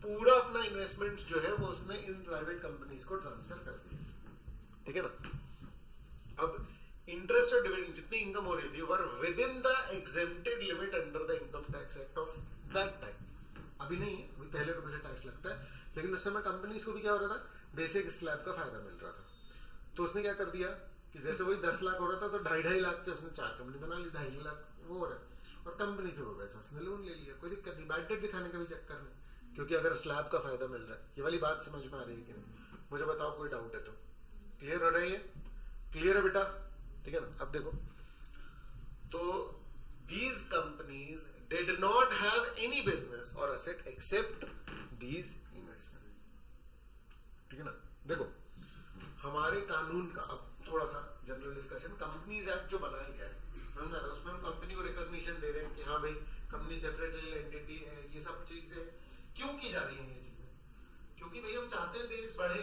पूरा अपना इन्वेस्टमेंट जो है वो उसने इन प्राइवेट कंपनीज को ट्रांसफर कर दिया, ठीक है ना? अब इंटरेस्ट और डिविडेंड जितनी इनकम हो रही थी were with in the exempted limit under the income tax act of that time. अभी नहीं है, अभी पहले रुपए से टैक्स लगता है, लेकिन उस समय कंपनीज को भी क्या हो रहा था, बेसिक स्लैब का फायदा मिल रहा था। तो उसने क्या कर दिया कि जैसे वही 10 लाख हो रहा था तो 2.5 लाख के उसने 4 कंपनी बना ली, 2.5 लाख वो हो रहा है, और कंपनी से वो पैसा उसने लोन ले लिया, कोई दिक्कत नहीं, बैड डेट दिखाने का भी चक्कर नहीं, क्योंकि अगर स्लैब का फायदा मिल रहा है। ये वाली बात समझ में आ रही है कि नहीं? मुझे बताओ कोई डाउट है तो। क्लियर हो रही है? क्लियर है बेटा, ठीक है ना? अब देखो, तो these companies did not have any business or asset except these investment, ठीक है ना? देखो हमारे कानून का अब थोड़ा सा जनरल डिस्कशन, कंपनीज एक्ट जो बनाया गया है, समझ में आ रहा है? उसमें हम कंपनी को रिकॉग्निशन दे रहे हैं कि हाँ भाई कंपनी सेपरेट लीगल एंटिटी है। ये सब चीजें क्यों की जा रही है ये चीजें? क्योंकि भाई हम चाहते हैं देश बढ़े,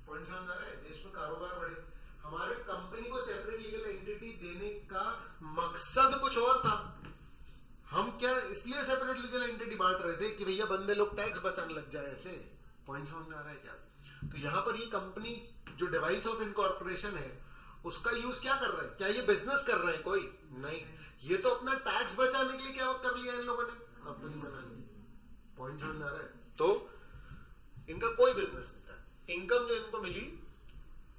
पॉइंट समझ आ रहा है? देश में कारोबार बढ़े। हमारे कंपनी को सेपरेट लीगल एंटिटी देने का मकसद कुछ और था। हम क्या इसलिए सेपरेट लीगल एंटिटी बांट रहे थे कि भैया बंदे लोग टैक्स बचाने लग जाए ऐसे। पॉइंट समझ में आ रहा है क्या? तो यहां पर ये कंपनी जो डिवाइस ऑफ इनकॉर्पोरेशन है उसका यूज क्या कर रहे हैं? क्या ये बिजनेस कर रहे हैं? कोई नहीं, ये तो अपना टैक्स बचाने के लिए क्या कर लिया इन लोगों ने, कंपनी बना ली। पॉइंट समझ में आ रहा है? तो इनका कोई बिजनेस नहीं था, इनकम जो इनको मिली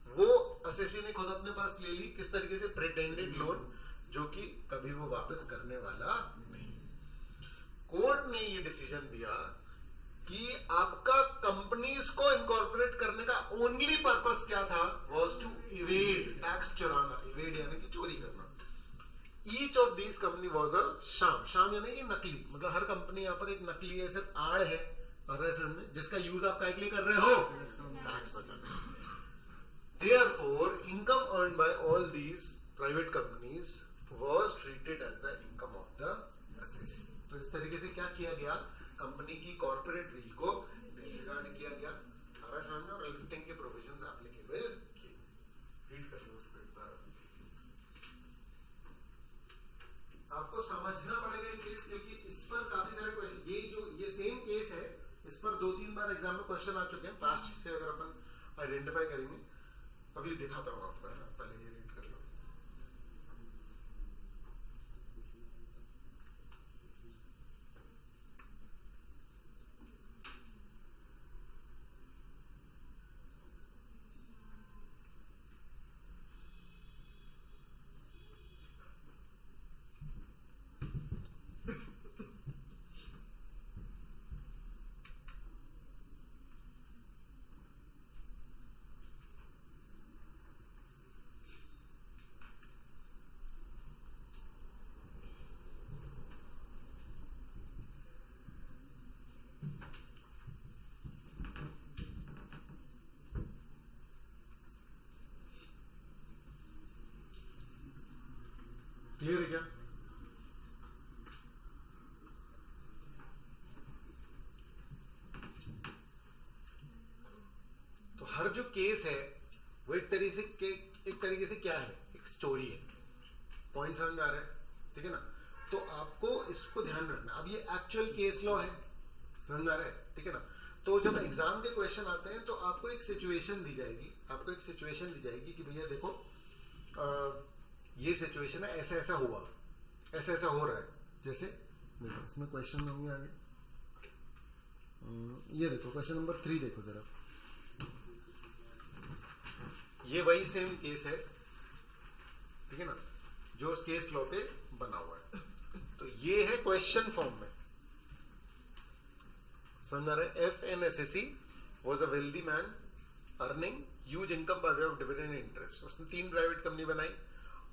वो असेसी ने खुद अपने पास ले ली, किस तरीके से, प्रिटेंडेड लोन, जो कि कभी वो वापस करने वाला नहीं। कोर्ट ने ये डिसीजन दिया कि आपका कंपनीज को इनकॉर्पोरेट करने का ओनली पर्पस क्या था, वाज टू इवेड, टैक्स चुराना, इवेड यानी कि चोरी करना। Each of these company was a शाम, शाम यानी कि नकली, मतलब हर कंपनी यहाँ पर एक नकली है, सिर्फ आड़ है RSM में, जिसका यूज आप क्या के लिए कर रहे हो, टैक्स बचाने। Therefore, income earned by all these private companies was treated as the income of the assessee. तो इस तरीके से क्या किया गया, कंपनी की कॉर्पोरेट रील को डिसरिगार्ड किया गया, हमारा सामने और लिफ्टिंग के प्रोविजंस एप्लीकेबल किए। रीड कर लो उसको एक बार। आपको समझना पड़ेगा ये केस, क्योंकि इस पर काफी सारे क्वेश्चन, ये सेम केस है, इस पर 2-3 बार एग्जाम में क्वेश्चन आ चुके हैं पास्ट से, अगर अपन आइडेंटिफाई करेंगे। अभी दिखाता हूँ आपको, है ना, पहले ये रीड कर लो। क्लियर है क्या? तो हर जो केस है वो एक तरीके से क्या है, एक स्टोरी है। पॉइंट समझ में आ रहा है? ठीक है ना? तो आपको इसको ध्यान रखना। अब ये एक्चुअल केस लॉ है, समझ में आ रहा है? ठीक है ना? तो जब एग्जाम के क्वेश्चन आते हैं तो आपको एक सिचुएशन दी जाएगी, कि भैया देखो ये सिचुएशन है, ऐसा ऐसा हुआ, ऐसा ऐसा हो रहा है। जैसे देखो इसमें क्वेश्चन होंगे आगे, ये देखो क्वेश्चन नंबर 3 देखो जरा, ये वही सेम केस है, ठीक है ना, जो उस केस लॉ पे बना हुआ है। तो ये है क्वेश्चन फॉर्म में, समझ आ रहा है? FNSSE was a wealthy man earning huge income by way of dividend and interest. उसने 3 प्राइवेट कंपनी बनाई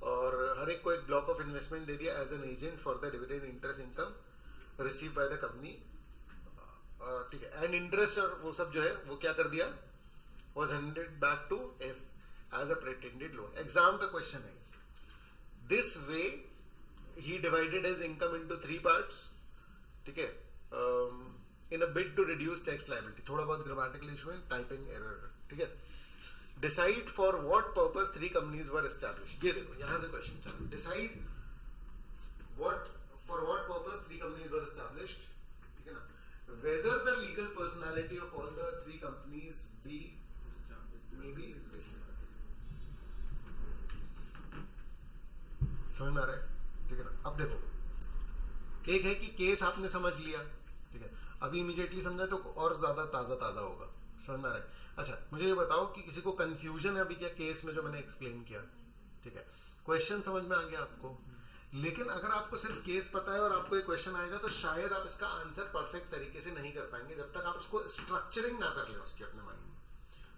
और हर एक को एक ब्लॉक ऑफ इन्वेस्टमेंट दे दिया as an agent for the dividend interest income receive by the company, ठीक है, एंड इंटरेस्ट और वो सब जो है वो क्या कर दिया, was handed back to F as a pretended loan. Exam का क्वेश्चन है, this way he divided his income into 3 parts, ठीक है, in a bid to reduce tax liability. थोड़ा बहुत ग्रामेटिकल इशू है, टाइपिंग एरर, ठीक है। Decide for what purpose 3 companies were established. ये देखो यहां से क्वेश्चन चल रहा है, decide for what purpose 3 companies were established, ठीक है ना, whether the legal personality of all the 3 companies be maybe replaceable। समझ में आ रहा है? ठीक है ना? अब देखो, एक है कि केस आपने समझ लिया, ठीक है, अभी इमीडिएटली समझा तो और ज्यादा ताजा होगा, समझ में आ रहा है? अच्छा, मुझे ये बताओ कि किसी को कंफ्यूजन है अभी क्या केस में जो मैंने एक्सप्लेन किया? ठीक है, क्वेश्चन समझ में आ गया आपको? लेकिन अगर आपको सिर्फ केस पता है और आपको एक क्वेश्चन आएगा तो शायद आप इसका आंसर परफेक्ट तरीके से नहीं कर पाएंगे जब तक आप उसको स्ट्रक्चरिंग ना कर ले उसके अपने माइंड में।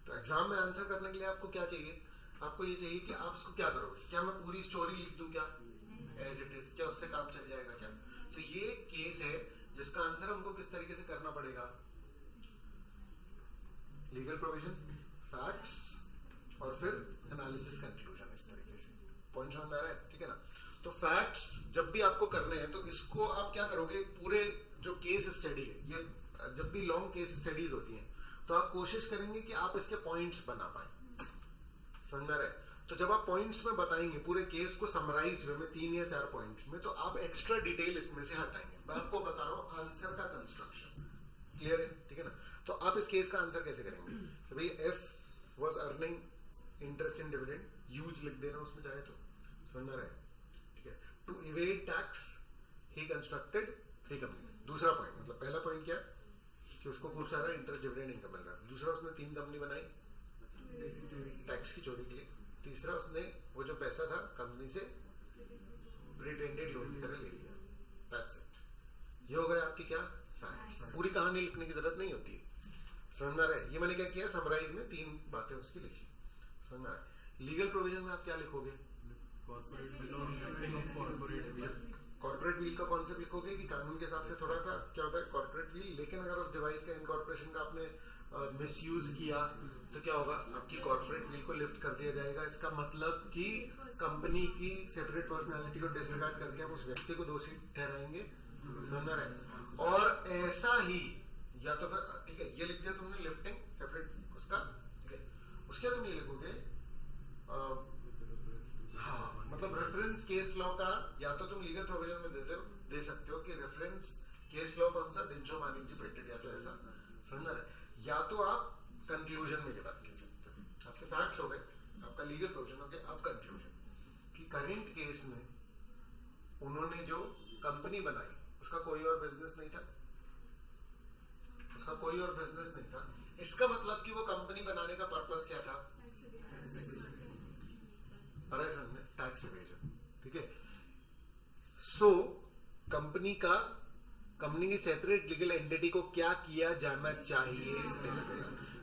तो एग्जाम में आंसर करने के लिए आपको क्या चाहिए? आपको ये चाहिए कि आप इसको क्या करोगे, क्या मैं पूरी स्टोरी लिख दूं क्या एज इट इज, क्या उससे काम चल जाएगा क्या? तो ये केस है जिसका आंसर हमको किस तरीके से करना पड़ेगा, लीगल प्रोविजन, फैक्ट्स और फिर एनालिसिस कंक्लूजन, इस तरीके से। पॉइंट समझ में आ रहा है? ठीक है ना? तो फैक्ट्स जब भी आपको करने हैं तो इसको आप क्या करोगे, पूरे जो केस स्टडी है, ये जब भी लॉन्ग केस स्टडीज होती हैं तो आप कोशिश करेंगे कि आप इसके पॉइंट्स बना पाए, समझ में आ रहा है? तो जब आप पॉइंट्स में बताएंगे पूरे केस को समराइज हुए में 3 या 4 पॉइंट्स में, तो आप एक्स्ट्रा डिटेल इसमें से हटाएंगे। मैं आपको बता रहा हूँ आंसर का कंस्ट्रक्शन, क्लियर है? ठीक है ना? तो आप इस केस का आंसर कैसे करेंगे कि भाई F was earning interest in dividend, use लिख देना उसमें चाहे तो, समझ में आ रहा है? ठीक है, to evade tax he constructed 3 company. दूसरा पॉइंट, मतलब पहला पॉइंट क्या, कि उसको खूब सारा इंटरेस्ट डिविडेंड इनकम मिल रहा है। दूसरा उसने 3 कंपनी बनाई टैक्स की चोरी के लिए। तीसरा उसने वो जो पैसा था कंपनी से प्रिटेंडेड लोन की तरह ले लिया। That's it. ये हो गया आपकी क्या फैक्ट्स। पूरी कहानी लिखने की जरूरत नहीं होती है, समझ में आ रहा है। ये मैंने क्या किया, समराइज में 3 बातें उसकी लिखी, समझ में आ रहा है। लीगल प्रोविजन में आप क्या लिखोगे, कॉर्पोरेट विल और lifting of corporate will. Corporate wheel का कॉन्सेप्ट लिखोगे कि कानून के हिसाब से थोड़ा सा क्या होता है कॉर्पोरेट व्हील, लेकिन अगर उस डिवाइस का इनकॉर्पोरेशन का आपने मिसयूज किया तो क्या होगा, आपकी कॉर्पोरेट व्हील को लिफ्ट कर दिया जाएगा। इसका मतलब कि कंपनी की सेपरेट पर्सनालिटी को डिसरिगार्ड करके हम उस व्यक्ति को दोषी ठहराएंगे, समझ रहे हैं। और ऐसा ही या तो फिर ठीक है ये लिख दिया तुमने लिफ्टिंग सेपरेट उसका, ठीक है। उसके बाद तुम ये लिखोगे हाँ मतलब रेफरेंस केस लॉ का, या तो तुम लीगल प्रोविजन में दे सकते हो कि रेफरेंस केस लॉ कौन सा, दिनशो मानिकजी पेटेंट, या तो ऐसा, समझ रहे। या तो आप कंक्लूजन में ये बात कह सकते हो। आपके फैक्ट्स हो गए, आपका लीगल प्रोविजन हो गया, अब कंक्लूजन कि करंट केस में उन्होंने जो कंपनी बनाई उसका कोई और बिजनेस नहीं था, उसका कोई और बिजनेस नहीं था। इसका मतलब कि वो कंपनी बनाने का पर्पस क्या था, अरे समझे, टैक्स इवेजन, ठीक है। सो कंपनी की सेपरेट लीगल एंटिटी को क्या किया जाना चाहिए,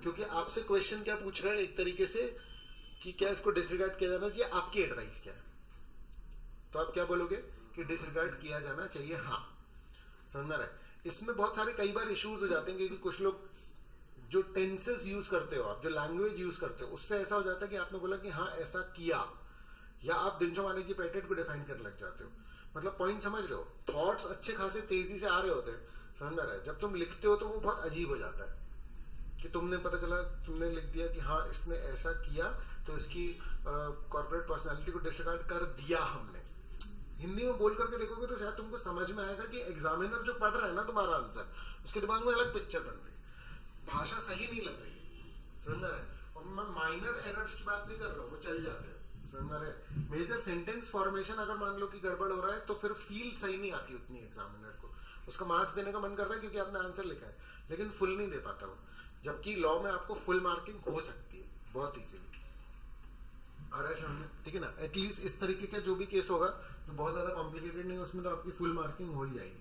क्योंकि आपसे क्वेश्चन क्या पूछ रहा है एक तरीके से कि क्या इसको डिसरिगार्ड किया जाना चाहिए, आपकी एडवाइस क्या है। तो आप क्या बोलोगे कि डिसरिगार्ड किया जाना चाहिए, हाँ, समझ में आ रहा है। इसमें बहुत सारे कई बार इश्यूज हो जाते हैं क्योंकि कुछ लोग जो टेंसेस यूज करते हो, आप जो लैंग्वेज यूज करते हो, उससे ऐसा हो जाता है कि आपने बोला कि हाँ ऐसा किया, या आप दिनशो मानिकजी पेटेंट को डिफाइन करने लग जाते हो। मतलब पॉइंट समझ रहे हो, थॉट्स अच्छे खासे तेजी से आ रहे होते हैं, समझ में आ रहा है। जब तुम लिखते हो तो वो बहुत अजीब हो जाता है कि तुमने पता चला तुमने लिख दिया कि हाँ इसने ऐसा किया तो इसकी कॉर्पोरेट पर्सनालिटी को डिसरिगार्ड कर दिया हमने। हिंदी में बोल करके देखोगे तो शायद तुमको समझ में आएगा कि एग्जामिनर जो पढ़ रहा है ना तुम्हारा आंसर, उसके दिमाग में अलग पिक्चर बन रही है, भाषा सही नहीं लग रही है, समझ में आ रहा है। और मैं माइनर एरर्स की बात नहीं कर रहा हूँ, वो चल जाते हैं, समझ में आ रहा है। मेजर सेंटेंस फॉर्मेशन अगर मान लो कि गड़बड़ हो रहा है तो फिर फील सही नहीं आती उतनी एग्जामिनर को, उसका मार्क्स देने का मन कर रहा है क्योंकि आपने आंसर लिखा है, लेकिन फुल नहीं दे पाता वो। जबकि लॉ में आपको फुल मार्किंग हो सकती है बहुत इजीली, आ रहा है समझ, ठीक है ना। एटलीस्ट इस तरीके का जो भी केस होगा जो बहुत ज्यादा कॉम्प्लिकेटेड नहीं है उसमें तो आपकी फुल मार्किंग हो ही जाएगी,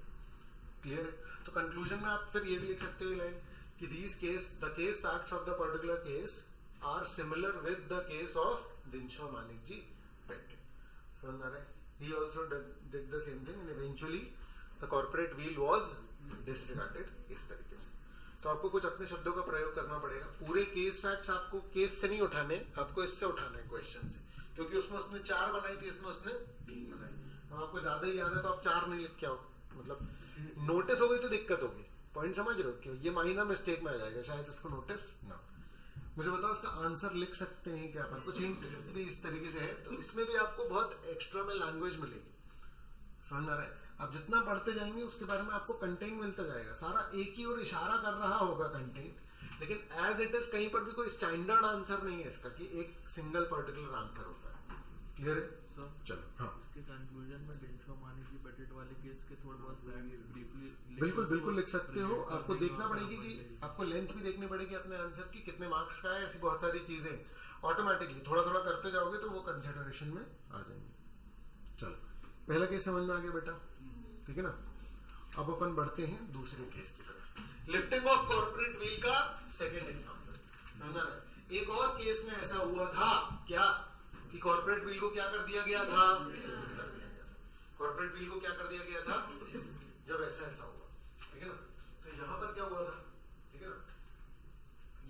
क्लियर है। तो कंक्लूजन में आप फिर ये भी लिख सकते हो लाइन कि these case the case facts of the particular case are similar with the case of Dinshaw Maneckji Petit, समझ आ रहा है। He also did the same thing and eventually the corporate veil was disregarded, इस तरीके से। तो आपको कुछ अपने शब्दों का प्रयोग करना पड़ेगा। पूरे केस फैक्ट्स आपको केस से नहीं उठाने, आपको इससे उठाने क्वेश्चन से, क्योंकि उसमें उसने 4 बनाई थी, इसमें उसने 3 बनाई। अब आपको ज्यादा ही याद है तो आप 4 नहीं लिख के आओ, मतलब नोटिस हो गई तो दिक्कत होगी। पॉइंट समझ रहे हो, क्यों ये माइनर मिस्टेक में आ जाएगा, शायद उसको नोटिस ना। मुझे बताओ उसका आंसर लिख सकते हैं क्या अपन, कुछ हिंट भी इस तरीके से है तो इसमें भी आपको बहुत एक्स्ट्रा में लैंग्वेज मिलेगी, समझ आ रहा है। आप जितना पढ़ते जाएंगे उसके बारे में आपको कंटेंट मिलता जाएगा, सारा एक ही और इशारा कर रहा होगा कंटेंट, लेकिन एज इट इज कहीं पर भी कोई स्टैंडर्ड आंसर नहीं है इसका कि एक सिंगल पर्टिकुलर आंसर होता है, क्लियर है। चलो हाँ, इसके कंक्लूजन में दिनशो मानिकजी पेटेंट वाले केस के थोड़े बहुत फैक्ट ब्रीफली बिल्कुल लिख सकते हो। आपको देखना पड़ेगी कि आपको लेंथ भी देखनी पड़ेगी अपने आंसर की, कितने मार्क्स का है, ऐसी बहुत सारी चीजें ऑटोमेटिकली थोड़ा थोड़ा करते जाओगे तो वो कंसिडरेशन में आ जाएंगे। चलो पहला केस समझ में आ गया बेटा, ठीक है ना। अब अपन बढ़ते हैं दूसरे केस की तरफ, लिफ्टिंग ऑफ कॉर्पोरेट व्हील का सेकंड एग्जांपल, समझा ना। एक और केस में ऐसा हुआ था क्या कि कॉर्पोरेट व्हील को क्या कर दिया गया था, कॉर्पोरेट व्हील को क्या कर दिया गया था जब ऐसा हुआ, ठीक है ना। तो यहाँ पर क्या हुआ था, ठीक है ना,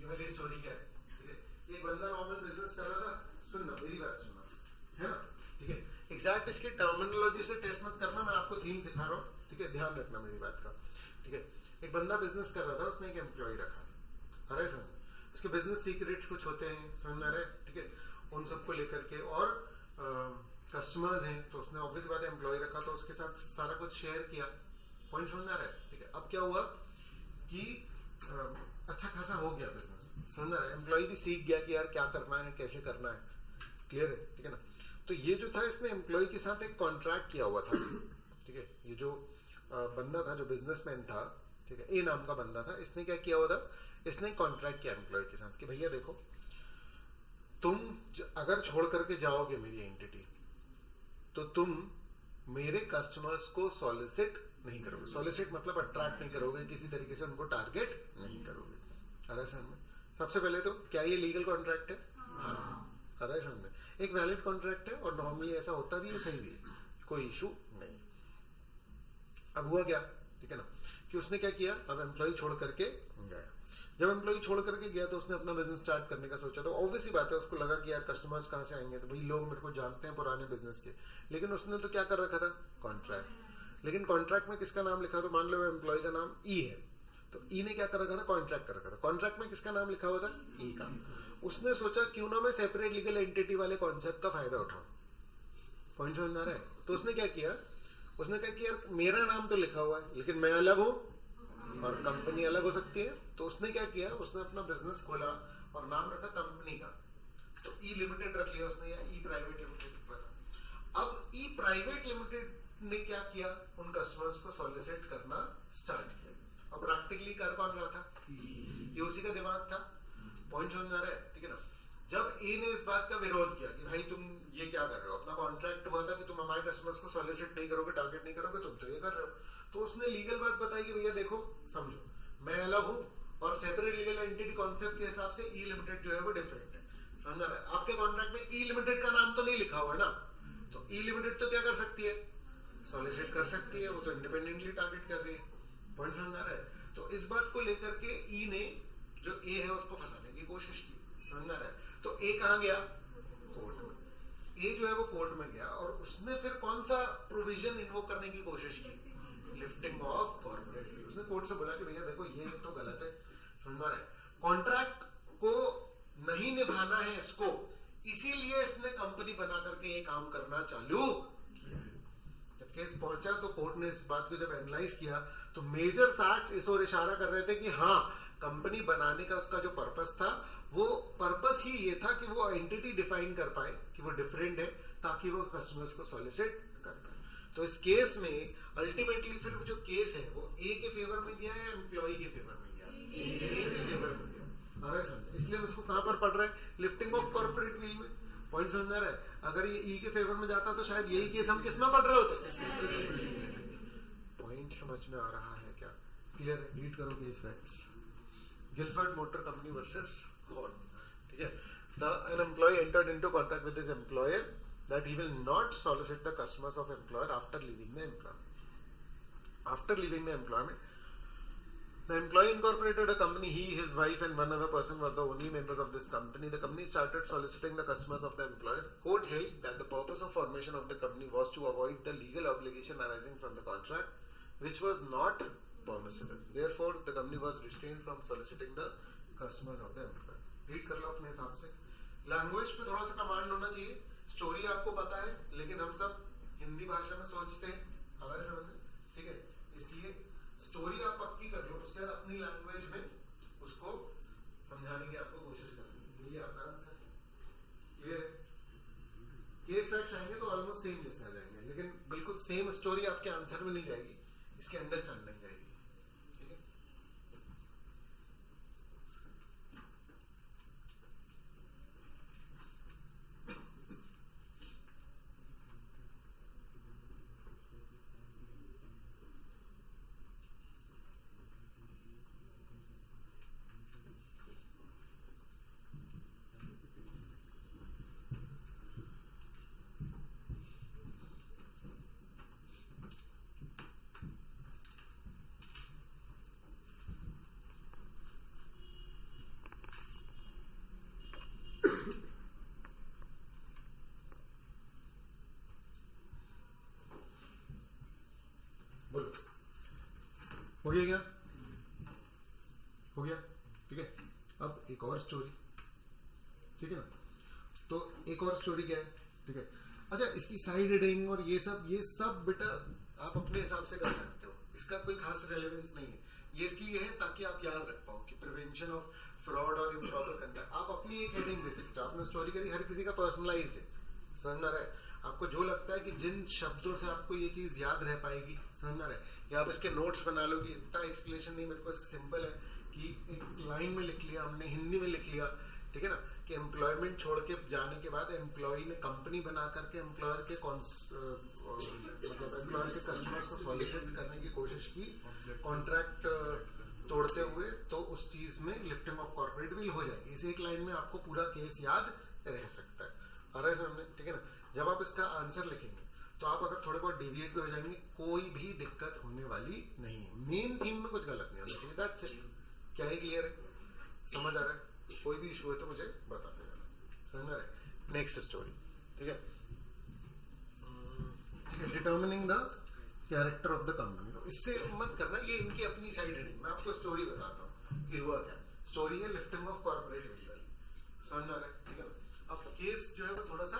ये वाली स्टोरी क्या है, ठीक है। एक बंदा नॉर्मल बिजनेस कर रहा था, सुनना मेरी बात सुनना, है ना, ठीक है। एग्जैक्ट इसकी टर्मिनोलॉजी से टेस्ट मत करना, मैं आपको थीम सिखा रहा हूँ, ठीक है, ध्यान रखना मेरी बात का, ठीक है। एक बंदा बिजनेस कर रहा था, उसने एक एम्प्लॉय रखा, अरे समझ, उसके बिजनेस सीक्रेट्स कुछ होते हैं, समझ में आ रहा है, ठीक है, उन सबको लेकर के, और कस्टमर्स हैं तो उसने ऑब्वियस बात है एम्प्लॉय रखा तो उसके साथ सारा कुछ शेयर किया, पॉइंट समझ में आ रहा है, ठीक है। अब क्या हुआ कि अच्छा खासा हो गया बिजनेस, समझ में आ रहा है, एम्प्लॉय भी सीख गया कि यार क्या करना है कैसे करना है, क्लियर है, ठीक है ना। तो ये जो था इसने एम्प्लॉय के साथ एक कॉन्ट्रैक्ट किया हुआ था, ठीक है। ये जो बंदा था जो बिजनेसमैन था, ठीक है, ए नाम का बंदा था, इसने क्या किया हुआ था, इसने कॉन्ट्रैक्ट किया एम्प्लॉय के साथ कि भैया देखो तुम अगर छोड़ करके जाओगे मेरी एंटिटी तो तुम मेरे कस्टमर्स को सॉलिसिट नहीं करोगे, सॉलिसिट मतलब अट्रैक्ट नहीं करोगे, किसी तरीके से उनको टारगेट नहीं करोगे। आ रहा है समझ में? सबसे पहले तो क्या ये लीगल कॉन्ट्रैक्ट है? हाँ। आ रहा है समझ में? एक वैलिड कॉन्ट्रैक्ट है और नॉर्मली ऐसा होता भी है, सही भी है, कोई इशू नहीं। अब हुआ क्या, ठीक है ना, कि उसने क्या किया, अब एम्प्लॉय छोड़ करके गया। जब एम्प्लॉय छोड़ करके गया तो उसने अपना बिजनेस स्टार्ट करने का सोचा, तो ऑब्वियस ही बात है उसको लगा कि यार कस्टमर्स कहाँ से आएंगे, तो भाई लोग मेरे को जानते हैं पुराने बिजनेस के। लेकिन उसने तो क्या कर रखा था, कॉन्ट्रैक्ट। लेकिन कॉन्ट्रैक्ट में किसका नाम लिखा, तो मान लो एम्प्लॉय का नाम ई है, तो ई ने क्या कर रखा था, कॉन्ट्रैक्ट कर रखा था। कॉन्ट्रैक्ट में किसका नाम लिखा हुआ था, ई का। उसने सोचा क्यों ना मैं सेपरेट लीगल एंटिटी वाले कॉन्सेप्ट का फायदा उठाऊं। पॉइंट समझ में आ रहा है? तो उसने क्या किया, उसने कहा कि यार मेरा नाम तो लिखा हुआ है लेकिन मैं अलग हूं और कंपनी अलग हो सकती है। तो उसने क्या किया, उसने अपना बिजनेस खोला और नाम रखा कंपनी का, तो ई लिमिटेड रख लिया उसने, या ई प्राइवेट लिमिटेड रखा। अब ई प्राइवेट लिमिटेड ने क्या किया, उन कस्टमर्स को सॉलिसिट करना स्टार्ट किया। और प्रैक्टिकली कर कौन रहा था, ये उसी का दिमाग था। पॉइंट समझ में आ रहा है, ठीक है ना। जब ए ने इस बात का विरोध किया कि भाई तुम ये क्या कर रहे हो, अपना कॉन्ट्रैक्ट हुआ था कि तुम हमारे कस्टमर्स को सॉलिसिट नहीं करोगे, टारगेट नहीं करोगे, तुम तो ये कर रहे हो। तो उसने लीगल बात बताई कि भैया देखो समझो मैं अलग हूं और सेपरेट लीगल एंटिटी कॉन्सेप्ट के हिसाब से ई लिमिटेड जो है वो डिफरेंट है। समझ रहा है? आपके कॉन्ट्रैक्ट में ई लिमिटेड का नाम तो नहीं लिखा हुआ है ना, तो ई लिमिटेड तो क्या कर सकती है, सॉलिसिट कर सकती है, वो तो इंडिपेंडेंटली टारगेट कर रही है। पॉइंट समझ आ रहा है? तो इस बात को लेकर के ई ने जो ए है उसको फंसाने की कोशिश की। समझ आ रहा है? तो ए कहां गया, कोर्ट में। ए जो है वो कोर्ट में गया और उसने फिर कौन सा प्रोविजन इन्वोक करने की कोशिश की, लिफ्टिंग ऑफ कॉर्पोरेट फी। उसने कोर्ट से बोला कि भैया देखो ये तो गलत है, समझ में आ रहा है, कॉन्ट्रैक्ट को नहीं निभाना है इसको, इसीलिए इसने कंपनी बना करके ये काम करना चालू किया। जब केस पहुंचा तो कोर्ट ने इस बात को जब एनालाइज किया तो मेजर फैक्ट्स इस ओर इशारा कर रहे थे कि हाँ कंपनी बनाने का उसका जो पर्पस था वो पर्पस ही ये था कि वो एंटिटी डिफाइन कर पाए कि वो डिफरेंट है, ताकि वो कस्टमर्स को सॉलिसिट कर पाए। तो इस केस में अल्टीमेटली फिर जो केस है वो ए के फेवर में गया या एम्प्लॉय के फेवर में गया, ए के फेवर में गया। आ रहा है समझ? इसलिए उसको कहां पर पढ़ रहा है, लिफ्टिंग ऑफ कॉर्पोरेट फी में। पॉइंट समझ आ रहा है? अगर ये ई के फेवर में जाता तो शायद यही केस हम किस में पढ़ रहे होते। पॉइंट समझ में आ रहा है क्या? क्लियर है? रीड करो case facts. Gilford motor company versus horn, ठीक है। An employee entered into contract with his employer that he will not solicit the customers of employer after leaving the employment. After leaving the employment, the employee incorporated a company. He, his wife, and one other person were the only members of this company. The company started soliciting the customers of the employer. Court held that the purpose of formation of the company was to avoid the legal obligation arising from the contract, which was not permissible. Therefore, the company was restrained from soliciting the customers of the employer. Read कर लो अपने हिसाब से। Language पे थोड़ा सा command होना चाहिए। Story आपको पता है लेकिन हम सब हिंदी भाषा में सोचते हैं, हमारे समझ में, ठीक है। इसलिए स्टोरी आप पक्की कर लो, उसके बाद अपनी लैंग्वेज में उसको समझाने की आपको कोशिश करनी। यही आपका आंसर क्लियर है? केस फैक्ट्स आएंगे तो ऑलमोस्ट सेम जैसे आ जाएंगे, लेकिन बिल्कुल सेम स्टोरी आपके आंसर में नहीं जाएगी, इसके अंडरस्टैंडिंग जाएगी। ठीक है, बोलो हो गया क्या? हो गया, ठीक है। अब एक और स्टोरी, ठीक है ना। तो एक और स्टोरी क्या है, ठीक है। अच्छा, इसकी साइड हेडिंग और ये सब बेटा आप अपने हिसाब से कर सकते हो, इसका कोई खास रेलेवेंस नहीं है। ये इसलिए है ताकि आप याद रख पाओ कि प्रिवेंशन ऑफ फ्रॉड और इम्प्रॉपर कंडक्ट। आप अपनी एक हेडिंग दे सकते हो। आपने स्टोरी करी, हर किसी का पर्सनलाइज्ड है, समझ में आ रहा है। आपको जो लगता है कि जिन शब्दों से आपको ये चीज याद रह पाएगी, समझ में आ रहा है, या आप इसके नोट्स बना लो कि इतना एक्सप्लेनेशन नहीं, मेरे को इसका सिंपल है कि एक लाइन में लिख लिया हमने, हिंदी में लिख लिया, ठीक है ना, कि एम्प्लॉयमेंट छोड़ के जाने के बाद एम्प्लॉय ने कंपनी बना करके एम्प्लॉयर के मतलब एम्प्लॉयर के कस्टमर्स को सॉलिसिट करने की कोशिश की, कॉन्ट्रैक्ट तोड़ते हुए, तो उस चीज में लिफ्टिंग ऑफ कॉर्पोरेट विल हो जाएगी। इस एक लाइन में आपको पूरा केस याद रह सकता है। आ रहा है समझ, ठीक है ना। जब आप इसका आंसर लिखेंगे तो आप अगर थोड़े बहुत डेविएट भी हो जाएंगे, कोई भी दिक्कत होने वाली नहीं है। मेन थीम में कुछ गलत नहीं होना चाहिए, दैट्स इट। क्या है, क्लियर है, समझ आ रहा है? कोई भी इशू है तो मुझे बताते जाना, समझ में आ रहा है? नेक्स्ट स्टोरी, ठीक है, ठीक है, determining the character of the company. तो इससे मत करना, ये इनकी अपनी साइड है, मैं आपको स्टोरी बताता हूँ कि हुआ क्या। स्टोरी है लिफ्टिंग ऑफ कॉर्पोरेट विल, समझ में आ रहा है, ठीक है ना। अब केस जो है वो थोड़ा सा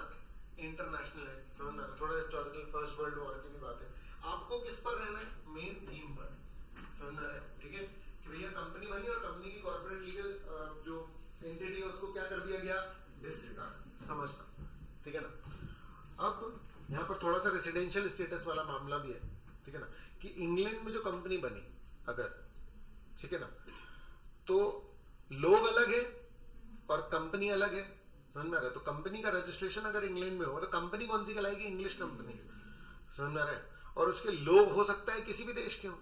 इंटरनेशनल है, समझ में आ रहा है, थोड़ा हिस्टोरिकल, फर्स्ट वर्ल्ड वॉर की भी बात है। आपको किस पर रहना है, मेन थीम पर, समझ में आ रहा है, ठीक है, कि भैया कंपनी बनी और कंपनी की कॉर्पोरेट लीगल जो एंटिटी है उसको क्या कर दिया गया, डिसरिगार्ड, समझना, ठीक है ना। अब यहाँ पर थोड़ा सा रेसिडेंशियल स्टेटस वाला मामला भी है, ठीक है ना, कि इंग्लैंड में जो कंपनी बनी अगर, ठीक है ना, तो लोग अलग है और कंपनी अलग है, समझ में आ रहा है। तो कंपनी का रजिस्ट्रेशन अगर इंग्लैंड में हो तो कंपनी कौन सी कहलाएगी, इंग्लिश कंपनी, समझ में आ रहा है। और उसके लोग हो सकता है किसी भी देश के हो,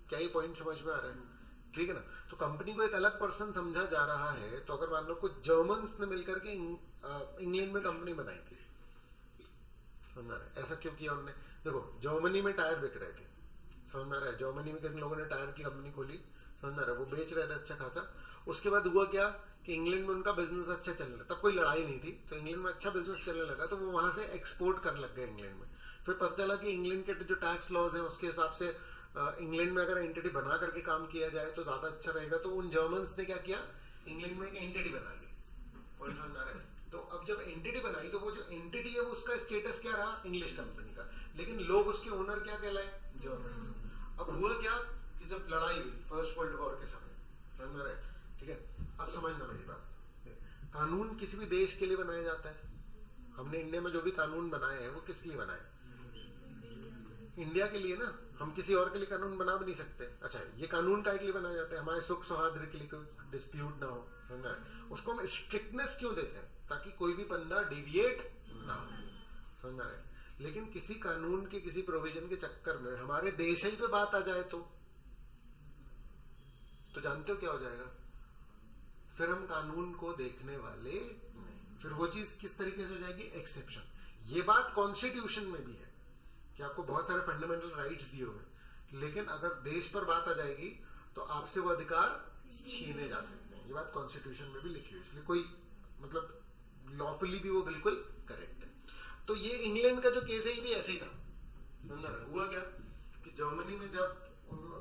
क्या ये पॉइंट समझ में आ रहा है, ठीक है ना। तो कंपनी को एक अलग पर्सन समझा जा रहा है, तो अगर मान लो कुछ जर्मन्स ने मिलकर के इंग्लैंड में कंपनी बनाई थी, समझ में आ रहा है, ऐसा क्यों किया उन्होंने। देखो जर्मनी में टायर बिक रहे थे, समझ में आ रहा है, जर्मनी में किन लोगों ने टायर की कंपनी खोली, समझ में आ रहा है, वो बेच रहे थे अच्छा खासा। उसके बाद हुआ क्या कि इंग्लैंड में उनका बिजनेस अच्छा चलने लगा, तब कोई लड़ाई नहीं थी, तो इंग्लैंड में अच्छा बिजनेस चलने लगा, तो वो वहां से एक्सपोर्ट करने लग गए इंग्लैंड में। फिर पता चला कि इंग्लैंड के जो टैक्स लॉज है उसके हिसाब से इंग्लैंड में अगर एंटिटी बना करके काम किया जाए तो ज्यादा अच्छा रहेगा। तो उन जर्मन्स ने क्या किया, इंग्लैंड में एक एंटिटी बना ली, पॉइंट समझ आ रहा है। तो अब जब एंटिटी बनाई तो वो जो एंटिटी है वो उसका स्टेटस क्या रहा, इंग्लिश कंपनी का, लेकिन लोग उसके ओनर क्या कहलाए, जर्मन्स। अब हुआ क्या कि जब लड़ाई हुई फर्स्ट वर्ल्ड वॉर के समय, समझ में आ रहा है, ठीक है। अब समझना मेरी बात, कानून किसी भी देश के लिए बनाया जाता है। हमने इंडिया में जो भी कानून बनाए हैं वो किस लिए बनाए, इंडिया के लिए ना, हम किसी और के लिए कानून बना भी नहीं सकते। अच्छा ये कानून काय के लिए बनाया जाता है, हमारे सुख सौहार्द के लिए, कोई डिस्प्यूट ना हो, समझना है। उसको हम स्ट्रिक्टनेस क्यों देते हैं, ताकि कोई भी बंदा डिविएट ना हो, समझना है। लेकिन किसी कानून के किसी प्रोविजन के चक्कर में हमारे देश ही पे बात आ जाए तो जानते हो क्या हो जाएगा, फिर हम कानून को देखने वाले नहीं, फिर वो चीज किस तरीके से हो जाएगी, एक्सेप्शन। ये बात कॉन्स्टिट्यूशन में भी है कि आपको बहुत सारे फंडामेंटल राइट्स दिए हुए, लेकिन अगर देश पर बात आ जाएगी तो आपसे वो अधिकार छीने जा सकते हैं। ये बात कॉन्स्टिट्यूशन में भी लिखी हुई है, इसलिए कोई मतलब लॉफुली भी वो बिल्कुल करेक्ट है। तो ये इंग्लैंड का जो केस है ये भी ऐसे ही था, समझा रहे। हुआ क्या कि जर्मनी में जब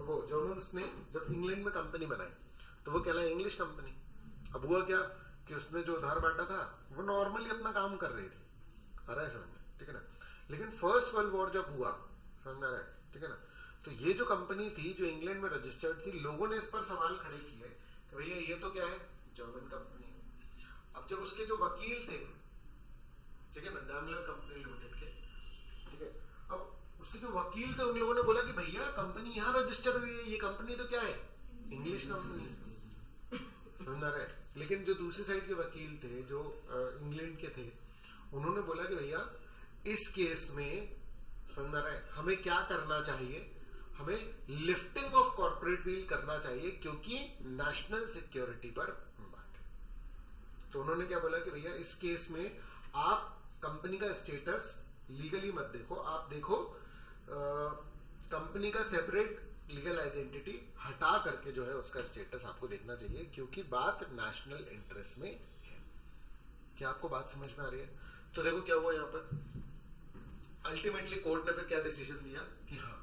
वो जर्मन्स ने जब इंग्लैंड में कंपनी बनाई तो वो कहला इंग्लिश कंपनी। अब हुआ क्या कि उसने जो उधार बांटा था वो नॉर्मली अपना काम कर रही थी, आ रहा है समझ में, ठीक है ना। लेकिन फर्स्ट वर्ल्ड वॉर जब हुआ, समझ में आ रहा है, ठीक है ना, तो ये जो कंपनी थी जो इंग्लैंड में रजिस्टर्ड थी, लोगों ने इस पर सवाल खड़े किए कि भैया ये तो क्या है, जर्मन कंपनी है। अब जब उसके जो वकील थे, ठीक है ना, डैमलर कंपनी लिमिटेड के, ठीक है, अब उसके जो वकील थे उन लोगों ने बोला कि भैया कंपनी यहाँ रजिस्टर हुई है, ये कंपनी तो क्या है, इंग्लिश कंपनी है, समझ आ रहा है। लेकिन जो दूसरी साइड के वकील थे जो इंग्लैंड के थे, उन्होंने बोला कि भैया इस केस में, समझ आ रहा है, हमें क्या करना चाहिए, हमें लिफ्टिंग ऑफ कॉर्पोरेट विल करना चाहिए क्योंकि नेशनल सिक्योरिटी पर बात है। तो उन्होंने क्या बोला कि भैया इस केस में आप कंपनी का स्टेटस लीगली मत देखो, आप देखो कंपनी का सेपरेट लीगल आइडेंटिटी हटा करके जो है उसका स्टेटस आपको देखना चाहिए, क्योंकि बात नेशनल इंटरेस्ट में है। क्या आपको बात समझ में आ रही है? तो देखो क्या हुआ यहाँ पर, अल्टीमेटली कोर्ट ने फिर क्या डिसीजन दिया कि हाँ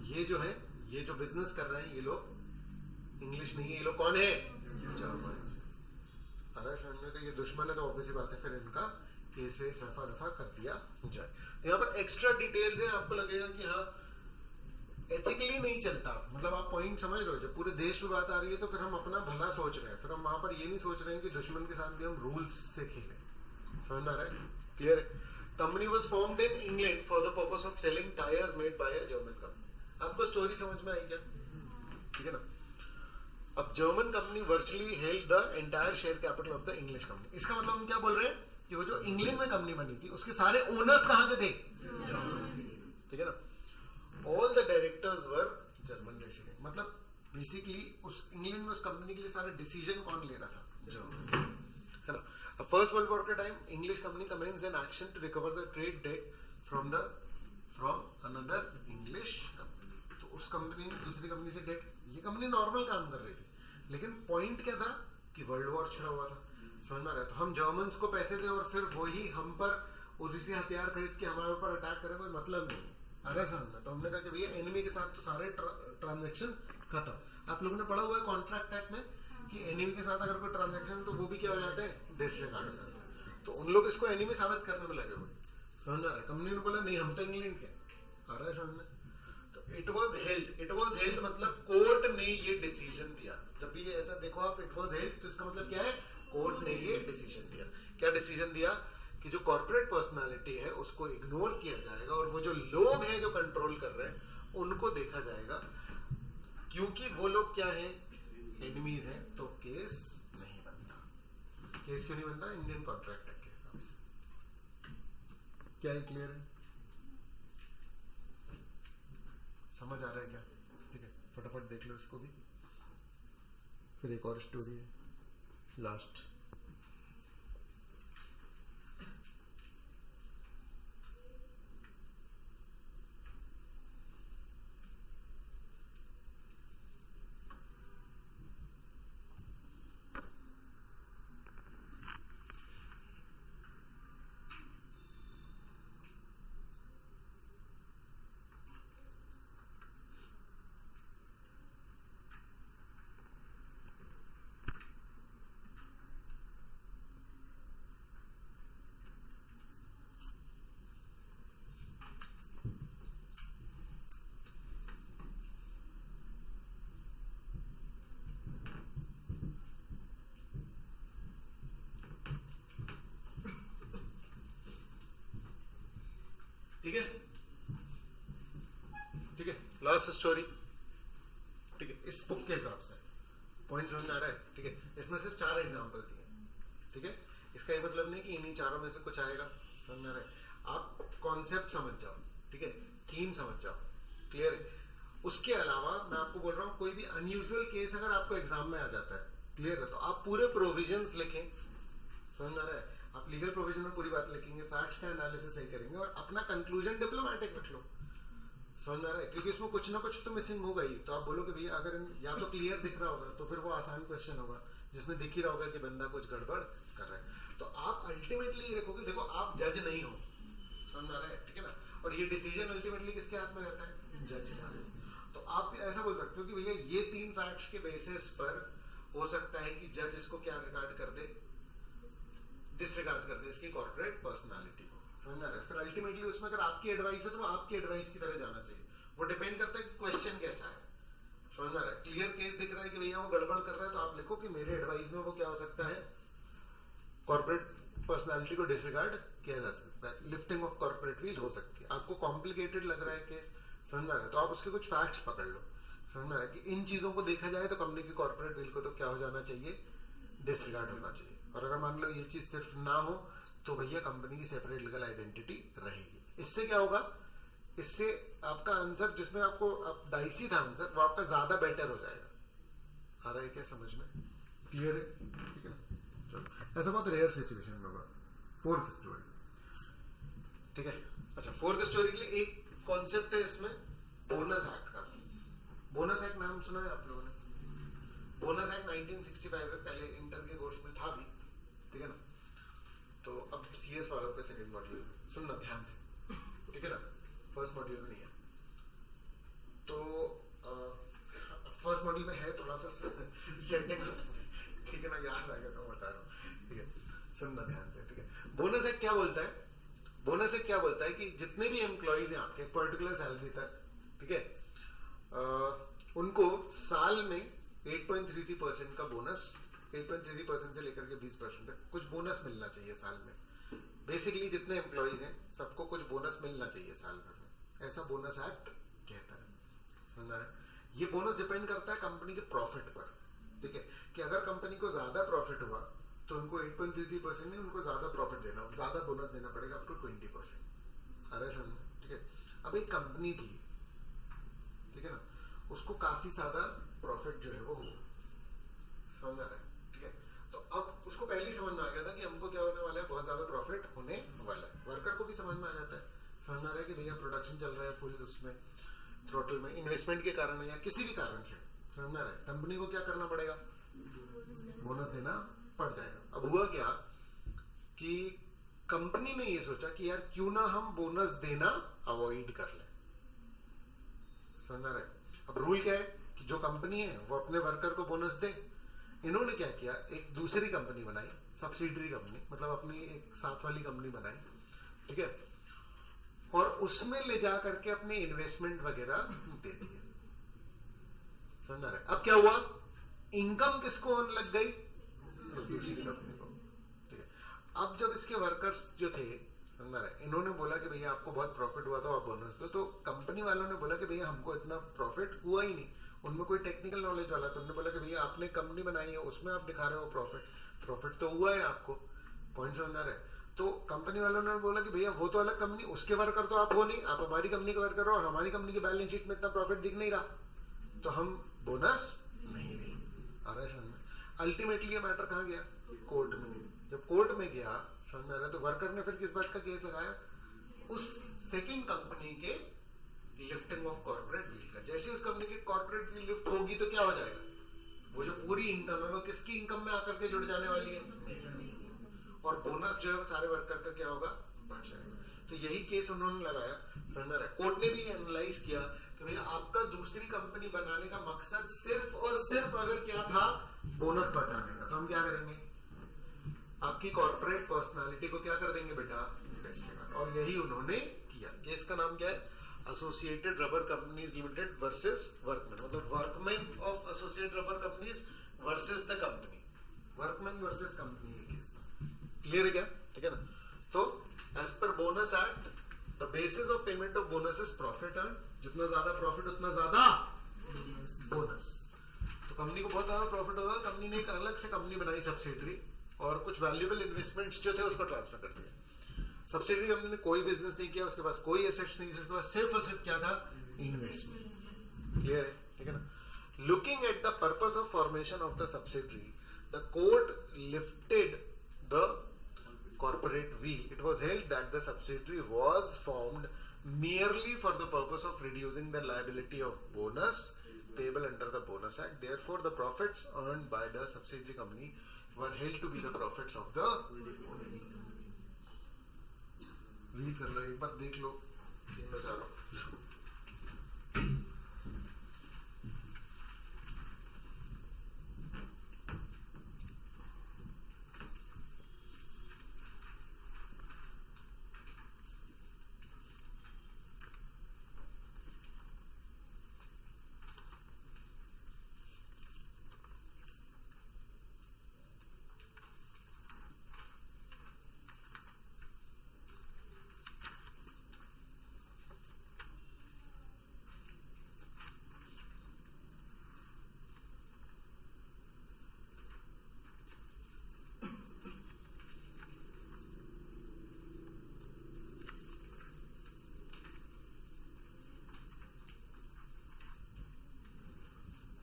ये जो है, ये जो बिजनेस कर रहे हैं ये लोग इंग्लिश नहीं है, ये लोग कौन है, जर्मन। अरे समझ में, तो ये दुश्मन है तो ऑब्वियसली बात है, फिर इनका केस वेस रफा दफा कर दिया जाए। तो यहाँ पर एक्स्ट्रा डिटेल्स है, आपको लगेगा कि हाँ एथिकली नहीं चलता, मतलब आप पॉइंट समझ रहे हो। जब पूरे देश में बात आ रही है तो फिर हम अपना भला सोच रहे हैं, फिर हम वहां पर ये नहीं सोच रहे हैं कि दुश्मन के साथ भी हम रूल्स से खेलें, समझ में आ रहा है, क्लियर है? Company was formed in England for the purpose of selling tyres made by a German company. आपको स्टोरी समझ में आई क्या? ठीक है ना? अब German company virtually held the entire share capital of the English company. इसका मतलब हम क्या बोल रहे हैं कि वो जो इंग्लैंड में कंपनी बनी थी उसके सारे ओनर्स कहां के थे? ठीक है ना? All the directors were German resident. मतलब बेसिकली उस इंग्लैंड में उस कंपनी के लिए सारे डिसीजन कौन ले रहा था? जर्मन, है ना? फर्स्ट वर्ल्ड वॉर के time English company commence an action to recover the trade debt from another English company. तो उस कंपनी ने दूसरी कंपनी से डेट, ये कंपनी नॉर्मल काम कर रही थी, लेकिन पॉइंट क्या था कि वर्ल्ड वॉर छिड़ा हुआ था, समझ में आ रहा है? तो हम जर्मन्स को पैसे दें और फिर वही हम पर उसी हथियार खरीद के हमारे ऊपर अटैक करें, कोई मतलब नहीं है। अरे समझना, तो हमने कहा कि भैया एनिमी के साथ तो सारे ट्रांजैक्शन खत्म। आप लोगों ने पढ़ा हुआ है कॉन्ट्रैक्ट एक्ट में कि एनिमी के साथ अगर कोई ट्रांजैक्शन तो वो भी क्या हो जाते हैं? डिसरिगार्ड हो जाते हैं। तो उन लोग इसको एनिमी साबित करने में लगे हुए, समझ आ रहा है? कंपनी ने बोला नहीं हम तो इंग्लैंड के, आ रहा है समझ में? तो इट वाज हेल्ड मतलब कोर्ट ने ये डिसीजन दिया। जब भी ये ऐसा देखो आप इट वाज हेल्ड, तो इसका मतलब क्या है? कोर्ट ने ये डिसीजन दिया। क्या डिसीजन दिया? कि जो कॉर्पोरेट पर्सनालिटी है उसको इग्नोर किया जाएगा और वो जो लोग हैं जो कंट्रोल कर रहे हैं उनको देखा जाएगा, क्योंकि वो लोग क्या है? एनिमीज हैं, तो केस नहीं बनता। केस क्यों नहीं बनता? इंडियन कॉन्ट्रैक्ट एक्ट के हिसाब से। क्या ये क्लियर है? समझ आ रहा है क्या? ठीक है, फटाफट देख लो इसको भी। फिर एक और स्टोरी है लास्ट। ठीक है, ठीक है, लास्ट स्टोरी। ठीक है, इस बुक के हिसाब से पॉइंट समझ में आ रहा है? ठीक है, इसमें सिर्फ 4 एग्जांपल दिए। ठीक है, इसका ये मतलब नहीं कि इन्हीं चारों में से कुछ आएगा, समझ में आ रहा है? आप कॉन्सेप्ट समझ जाओ, ठीक है, थीम समझ जाओ, क्लियर है? उसके अलावा मैं आपको बोल रहा हूं कोई भी अनयूजुअल केस अगर आपको एग्जाम में आ जाता है, क्लियर है, तो आप पूरे प्रोविजंस लिखें, समझ में आ रहा है? आप लीगल प्रोविजन में पूरी बात लिखेंगे, फैक्ट्स का एनालिसिस सही करेंगे और अपना कंक्लूजन डिप्लोमेटिक रख लो, समझ में आ रहा है? क्योंकि इसमें कुछ ना कुछ तो मिसिंग होगा ही। तो आप बोलोगे भैया अगर या तो क्लियर दिख रहा होगा तो फिर वो आसान क्वेश्चन होगा जिसमें दिख ही रहा होगा कि बंदा कुछ गड़बड़ कर रहा है। तो आप अल्टीमेटली ये रखोगे, देखो आप जज नहीं हो, समझ में आ रहा है? ठीक है ना? और ये डिसीजन अल्टीमेटली किसके हाथ में रहता है? जज के हाथ में। तो आप ऐसा बोल सकते हो कि भैया ये 3 फैक्ट्स के बेसिस पर हो सकता है कि जज इसको क्या रिगार्ड कर दे? डिसरिगार्ड कर दे इसकी कॉर्पोरेट पर्सनालिटी को, समझ में आ रहा है? फिर अल्टीमेटली उसमें अगर आपकी एडवाइस है तो वो आपकी एडवाइस की तरह जाना चाहिए। वो डिपेंड करता है कि क्वेश्चन कैसा है, समझ में आ रहा है? क्लियर केस दिख रहा है कि भैया वो गड़बड़ कर रहा है तो आप लिखो कि मेरे एडवाइस में वो क्या हो सकता है? कॉर्पोरेट पर्सनालिटी को डिसरिगार्ड किया जा सकता है, लिफ्टिंग ऑफ कॉर्पोरेट व्हील हो सकती है। आपको कॉम्प्लिकेटेड लग रहा है केस, समझ में आ रहा है, तो आप उसके कुछ फैक्ट्स पकड़ लो, समझ में आ रहा है कि इन चीजों को देखा जाए तो कंपनी की कॉर्पोरेट व्हील को तो क्या हो जाना चाहिए? डिसरिगार्ड होना चाहिए। और अगर मान लो ये चीज सिर्फ ना हो तो भैया कंपनी की सेपरेट लीगल आइडेंटिटी रहेगी। इससे क्या होगा? इससे आपका आंसर जिसमें आपको डाइसी था आंसर वो आपका ज्यादा बेटर हो जाएगा। आ रहा है क्या समझ में? क्लियर है? ठीक है, चलो ऐसा बहुत रेयर सिचुएशन में होगा। 4th स्टोरी, ठीक है। अच्छा, 4th स्टोरी के लिए एक कॉन्सेप्ट है इसमें, बोनस एक्ट का। बोनस एक्ट नाम सुना है आप लोगों ने? बोनस एक्ट 1965 है, पहले इंटर के कोर्स में था भी, ठीक है ना? तो अब सीएस वालों पे सेकंड मॉड्यूल सुनना ध्यान से, ठीक है ना? फर्स्ट मॉड्यूल में नहीं है। तो फर्स्ट मॉड्यूल में है थोड़ा सा सेटिंग, ठीक है ना? याद आएगा तो बता रहा हूँ, ठीक है? सुनना ध्यान से, ठीक है? बोनस एक्ट क्या बोलता है? बोनस एक्ट क्या बोलता है कि जितने भी एम्प्लॉइज हैं आपके पर्टिकुलर सैलरी तक, ठीक है, उनको साल में 8.33% का बोनस, 8.33% से लेकर के 20% तक कुछ बोनस मिलना चाहिए साल में, बेसिकली जितने एम्प्लॉइज हैं सबको कुछ बोनस मिलना चाहिए साल भर में, ऐसा बोनस एक्ट कहता है। समझ रहे हैं? ये बोनस डिपेंड करता है कंपनी के प्रॉफिट पर, ठीक है, कि अगर कंपनी को ज्यादा प्रॉफिट हुआ तो उनको 8.33% नहीं, उनको ज्यादा प्रॉफिट देना, ज्यादा बोनस देना पड़ेगा अप टू 20%। अरे समझ, ठीक है। अब एक कंपनी थी, ठीक है ना, उसको काफी ज्यादा प्रॉफिट जो है वो हुआ, समझ आ रहा है, ठीक है। तो अब उसको पहले ही समझ में आ गया था कि हमको क्या होने वाला है, बहुत ज्यादा प्रॉफिट होने वाला है। वर्कर को भी समझ में आ जाता है, समझ में आ रहा है कि भैया प्रोडक्शन चल रहा है फुल, उसमें थ्रोटल में इन्वेस्टमेंट के कारण है या किसी भी कारण से, समझ में आ रहा है, कंपनी को क्या करना पड़ेगा, बोनस देना पड़ जाएगा। अब हुआ क्या कि कंपनी ने ये सोचा कि यार क्यों ना हम बोनस देना अवॉइड कर लें, समझ में आ रहा है। अब रूल क्या है कि जो कंपनी है वो अपने वर्कर को बोनस दे। इन्होंने क्या किया, एक दूसरी कंपनी बनाई, सब्सिडरी कंपनी, मतलब अपनी एक साथ वाली कंपनी बनाई, ठीक है, और उसमें ले जा करके अपने इन्वेस्टमेंट वगैरह दे दिए, समझ आ रहा है। अब क्या हुआ, इनकम किसको होने लग गई, दूसरी कंपनी को, ठीक है। अब जब इसके वर्कर्स जो थे, समझ आ रहा है, इन्होंने बोला कि भैया आपको बहुत प्रॉफिट हुआ तो आप बोनस दो, तो कंपनी वालों ने बोला कि भैया हमको इतना प्रॉफिट हुआ ही नहीं, उनमें कोई टेक्निकल नॉलेज वाला, तो उन्होंने बोला कि भैया आपने कंपनी बनाई है उसमें आप दिखा रहे हो प्रॉफिट तो हुआ है आपको, पॉइंट समझ आ रहा है। तो कंपनी वालों ने बोला कि भैया वो तो अलग कंपनी, उसके वर्कर तो आप हो नहीं, आप हमारी कंपनी के वर्कर हो और हमारी कंपनी की बैलेंस शीट में इतना प्रॉफिट दिख नहीं रहा, तो हम बोनस नहीं देंगे। आ रहा है समझ में। अल्टीमेटली ये मैटर कहाँ गया, कोर्ट में। जब कोर्ट में गया, समझ में आ रहा है, तो वर्कर ने फिर किस बात का केस लगाया, उस सेकंड कंपनी के लिफ्टिंग ऑफ कॉर्पोरेट वील का। जैसे उस कंपनी की कॉर्पोरेट वील लिफ्ट होगी तो क्या हो जाएगा, वो जो पूरी इनकम है वो किसकी इनकम में आकर के जुड़ जाने वाली है, और बोनस जो है वो सारे वर्कर का क्या होगा, बढ़ जाएगा। तो यही केस उन्होंने लगाया, समझ में आ रहा है। कोर्ट ने भी एनालाइज किया कि भैया आपका दूसरी कंपनी बनाने का मकसद सिर्फ और सिर्फ अगर क्या था, बोनस बचाने का, तो हम क्या करेंगे, आपकी कॉर्पोरेट पर्सनालिटी को क्या कर देंगे बेटा, इन्वेस्टमेंट। और यही उन्होंने किया। केस का नाम क्या है, associated rubber companies limited versus workman, मतलब workman of associated rubber companies versus the company, workman versus company है केस। क्लियर है क्या, ठीक है ना। तो as per bonus act the basis of payment of bonus is profit earn, जितना ज्यादा प्रॉफिट उतना ज्यादा बोनस। तो कंपनी को बहुत ज्यादा प्रॉफिट होगा, कंपनी ने एक अलग से कंपनी बनाई सब्सिडरी, और कुछ वैल्यूएबल इन्वेस्टमेंट्स जो थे उसको ट्रांसफर कर दिया। सब्सिडरी कंपनी ने कोई बिजनेस नहीं किया, उसके पास कोई एसेट्स नहीं थे, उसके पास सिर्फ और सिर्फ क्या था, इन्वेस्टमेंट। क्लियर है, ठीक है ना। Looking at the purpose of formation of the subsidiary, the court lifted the corporate wheel. It was held that the subsidiary was formed merely for the purpose of reducing the liability of bonus payable under the Bonus Act. Therefore, the profits earned by the subsidiary company were held to be the profits of the read कर लो एक बार, देख लो, तीन बचा लो।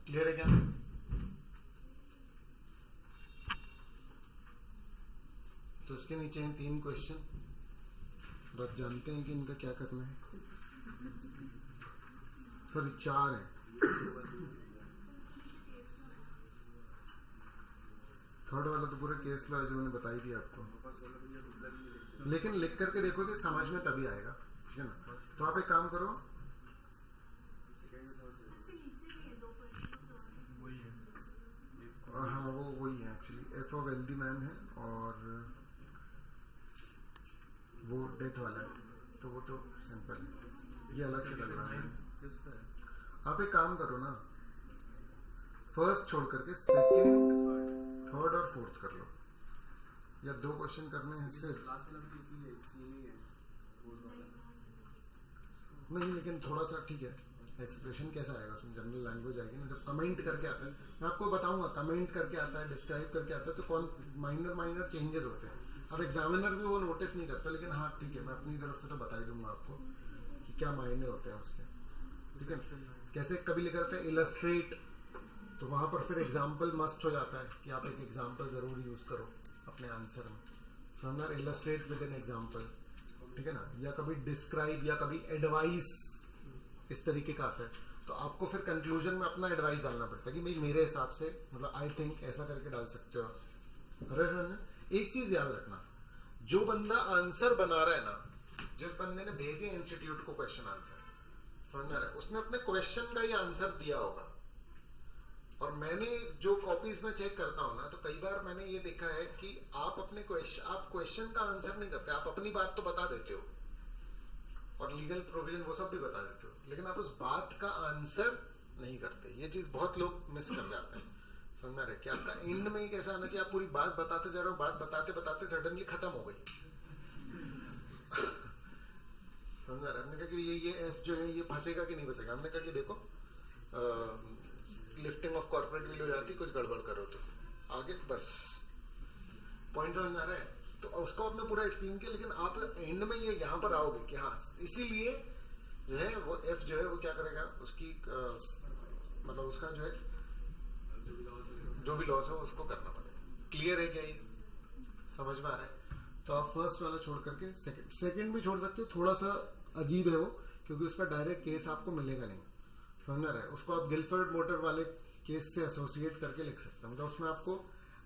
Clear है क्या, तो इसके नीचे हैं 3 क्वेश्चन, और आप जानते हैं कि इनका क्या करना है। सॉरी 4 है, थर्ड वाला तो पूरा केस लॉ है जो मैंने बताई थी आपको, लेकिन लिख करके देखो कि समझ में तभी आएगा, ठीक है ना। तो आप एक काम करो, हाँ वो वही है actually, F of wealthy man है और वो डेथ वाला है, तो वो तो सिंपल है, ये अलग से करना है। आप एक काम करो ना, फर्स्ट छोड़ करके सेकंड, थर्ड और फोर्थ कर लो, या 2 क्वेश्चन करने हैं सिर्फ। लास्ट वाला भी ठीक है, सेम ही है बोर्ड वाला। नहीं लेकिन थोड़ा सा ठीक है, एक्सप्रेशन कैसा आएगा उसमें, जनरल लैंग्वेज आएगी ना। जब कमेंट करके आता है, मैं आपको बताऊंगा, कमेंट करके आता है, डिस्क्राइब करके आता है, तो कौन माइनर चेंजेस होते हैं। अब एग्जामिनर भी वो नोटिस नहीं करता, लेकिन हाँ ठीक है, मैं अपनी तरफ से तो बता ही दूंगा आपको कि क्या मायने होते हैं उसके, ठीक है। कैसे कभी लिखा रहता है इलस्ट्रेट, तो वहां पर फिर एग्जाम्पल मस्ट हो जाता है कि आप एक एग्जाम्पल जरूर यूज करो अपने आंसर में। समझना, इलस्ट्रेट विद एन एग्जाम्पल, ठीक है ना। या कभी डिस्क्राइब या कभी एडवाइस, इस तरीके का आता है, तो आपको फिर कंक्लूजन में अपना एडवाइस डालना पड़ता है कि भाई मेरे हिसाब से, मतलब आई थिंक ऐसा करके डाल सकते हो आप। अरे समझना, एक चीज याद रखना, जो बंदा आंसर बना रहा है ना, जिस बंदे ने भेजे इंस्टीट्यूट को क्वेश्चन आंसर, समझ में आ रहा है, उसने अपने क्वेश्चन का ही आंसर दिया होगा। और मैंने जो कॉपीज में चेक करता हूँ ना, तो कई बार मैंने ये देखा है कि आप अपने क्वेश्चन का आंसर नहीं करते, आप अपनी बात तो बता देते हो और लीगल प्रोविजन वो सब भी बता देते हो, लेकिन आप उस बात का आंसर नहीं करते। ये चीज बहुत लोग मिस कर जाते हैं। समझ में आ रहा है कि आपका एंड में ही कैसा आना चाहिए, आप पूरी बात बताते जा रहे हो, बात बताते बताते सडनली खत्म हो गई। समझ में आ रहा है। हमने कहा कि ये एफ जो है ये फंसेगा कि नहीं फंसेगा, हमने कहा कि देखो लिफ्टिंग ऑफ कॉर्पोरेट विल हो जाती, कुछ गड़बड़ करो तो आगे, बस पॉइंट समझ में आ रहा है। तो उसको आपने पूरा एक्सप्लेन किया, लेकिन आप एंड में ये यहाँ पर आओगे कि हाँ इसीलिए जो है वो एफ जो है वो क्या करेगा, उसकी मतलब उसका जो है जो भी लॉस है उसको करना पड़ेगा। क्लियर है क्या, ये समझ में आ रहा है। तो आप फर्स्ट वाला छोड़ करके सेकंड भी छोड़ सकते हो, थोड़ा सा अजीब है वो, क्योंकि उसका डायरेक्ट केस आपको मिलेगा नहीं। समझ में आ रहा है। उसको आप गिलफर्ड मोटर वाले केस से एसोसिएट करके लिख सकते हैं, मतलब उसमें आपको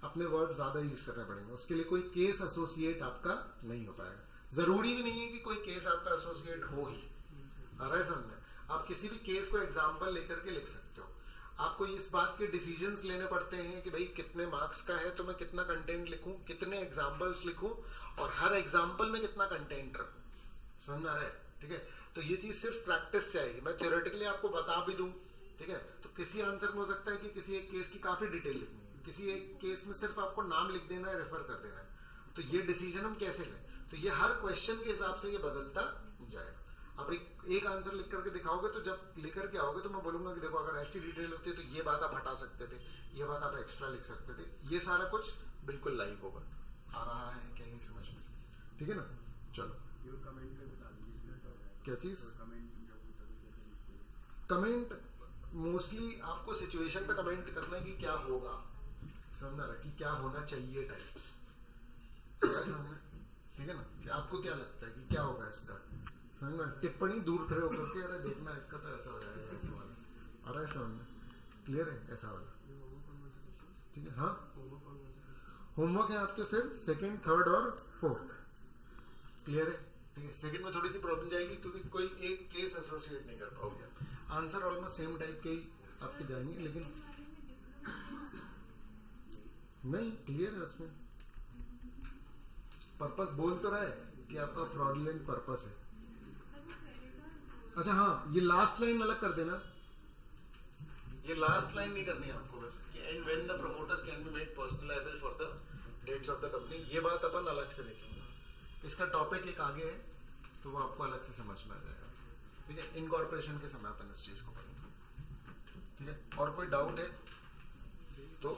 अपने वर्ड ज्यादा यूज करने पड़ेंगे, उसके लिए कोई केस एसोसिएट आपका नहीं हो पाएगा। जरूरी भी नहीं है कि कोई केस आपका एसोसिएट हो ही, आ रहा है समझ में। आप किसी भी केस को एग्जाम्पल लेकर के लिख सकते हो। आपको इस बात के डिसीजंस लेने पड़ते हैं कि भाई कितने मार्क्स का है तो मैं कितना कंटेंट लिखूं, कितने एग्जाम्पल्स लिखूं और हर एग्जाम्पल में कितना कंटेंट रखूं। समझ में आ रहा है, ठीक है। तो ये चीज सिर्फ प्रैक्टिस से आएगी। मैं थ्योरेटिकली आपको बता भी दूं, ठीक है, तो किसी आंसर में हो सकता है कि किसी एक केस की काफी डिटेल लिखनी है, किसी एक केस में सिर्फ आपको नाम लिख देना है, रेफर कर देना है। तो ये डिसीजन हम कैसे लें, तो ये हर क्वेश्चन के हिसाब से ये बदलता जाएगा। आप एक आंसर लिख करके दिखाओगे, तो जब लेकर के आओगे तो मैं बोलूंगा कि देखो अगर ऐसी डिटेल होती है तो ये बात आप हटा सकते थे, ये बात आप एक्स्ट्रा लिख सकते थे। ये सारा कुछ बिल्कुल लाइव होगा। आ रहा है क्या ये समझ में, ठीक है ना। चलो क्या चीज, कमेंट मोस्टली आपको सिचुएशन पे कमेंट करना है कि क्या होगा, समझना रहा कि क्या होना चाहिए टाइप्स, ठीक है ना। कि आपको क्या लगता है कि क्या होगा इसका, समझना। टिप्पणी दूर खड़े होकर के अरे देखना इसका तो ऐसा हो जाएगा, ऐसा वाला आ रहा है समझ में, क्लियर है ऐसा वाला, ठीक है। हाँ होमवर्क है आपके फिर सेकंड, थर्ड और फोर्थ, क्लियर है, ठीक है। सेकंड में थोड़ी सी प्रॉब्लम जाएगी क्योंकि कोई एक केस एसोसिएट नहीं कर पाओगे। आंसर ऑलमोस्ट सेम टाइप के ही आपके जाएंगे, लेकिन नहीं क्लियर है उसमें। पर्पस बोल तो रहा है कि आपका फ्रॉडुलेंट पर्पस है। अच्छा हाँ, ये लास्ट लाइन अलग कर देना, ये लास्ट लाइन नहीं करनी है आपको बस कि and when the promoters can be made personal liable for the debts of the company, ये बात अपन अलग से देखेंगे। इसका टॉपिक एक आगे है तो वो आपको अलग से समझ में आ जाएगा, ठीक है। इनकॉर्पोरेशन के समय अपन इस चीज को पढ़ेंगे, ठीक है। और कोई डाउट है तो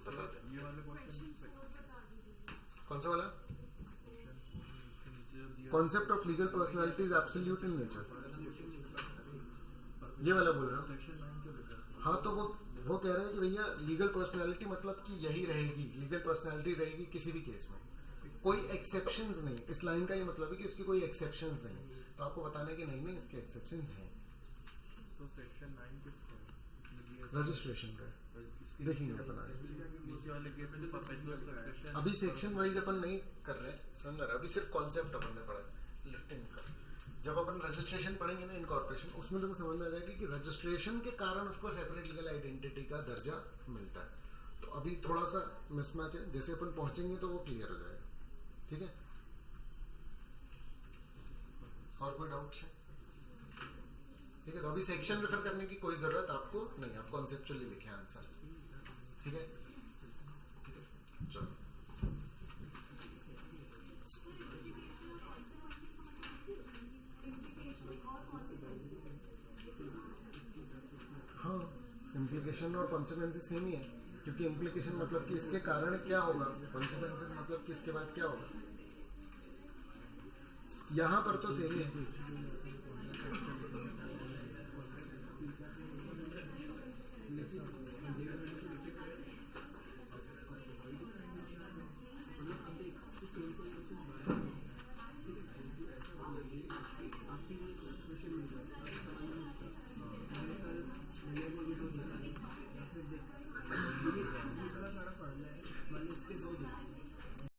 बता दें। कौन सा वाला, concept of legal personality is absolute in nature, ये वाला बोल रहा हूँ। हाँ तो वो कह रहे हैं कि भैया लीगल पर्सनैलिटी मतलब कि यही रहेगी, लीगल पर्सनैलिटी रहेगी किसी भी केस में, कोई एक्सेप्शंस नहीं। इस लाइन का ये मतलब है कि उसकी कोई एक्सेप्शंस नहीं, तो आपको बताना है कि नहीं इसके एक्सेप्शंस हैं। तो सेक्शन 9 किसका, रजिस्ट्रेशन का देखेंगे अपन नीचे वाले केस में परपेचुअल सक्सेशन। अभी सेक्शन वाइज अपन नहीं कर रहे, समझ रहे, अभी सिर्फ कॉन्सेप्ट अपन ने पढ़ा लिफ्टिंग का। जब अपन रजिस्ट्रेशन पढ़ेंगे ना इनकॉर्पोरेशन, उसमें तो समझ में आ जाएगा कि रजिस्ट्रेशन के कारण उसको सेपरेट लीगल आइडेंटिटी का दर्जा मिलता है। तो अभी थोड़ा सा मिसमैच है, जैसे अपन पहुंचेंगे तो वो क्लियर हो जाएगा, ठीक है। और कोई डाउट है, ठीक है। तो अभी सेक्शन रेफर करने की कोई जरूरत आपको नहीं, आप कॉन्सेप्चुअली लिखे आंसर, ठीक है, ठीक है। चलो इम्प्लीकेशन और कॉन्सिक्वेंसेस सेम ही है, क्योंकि इम्प्लीकेशन मतलब कि इसके कारण क्या होगा, कॉन्सिक्वेंसेस मतलब कि इसके बाद क्या होगा। यहाँ पर तो सेम ही है।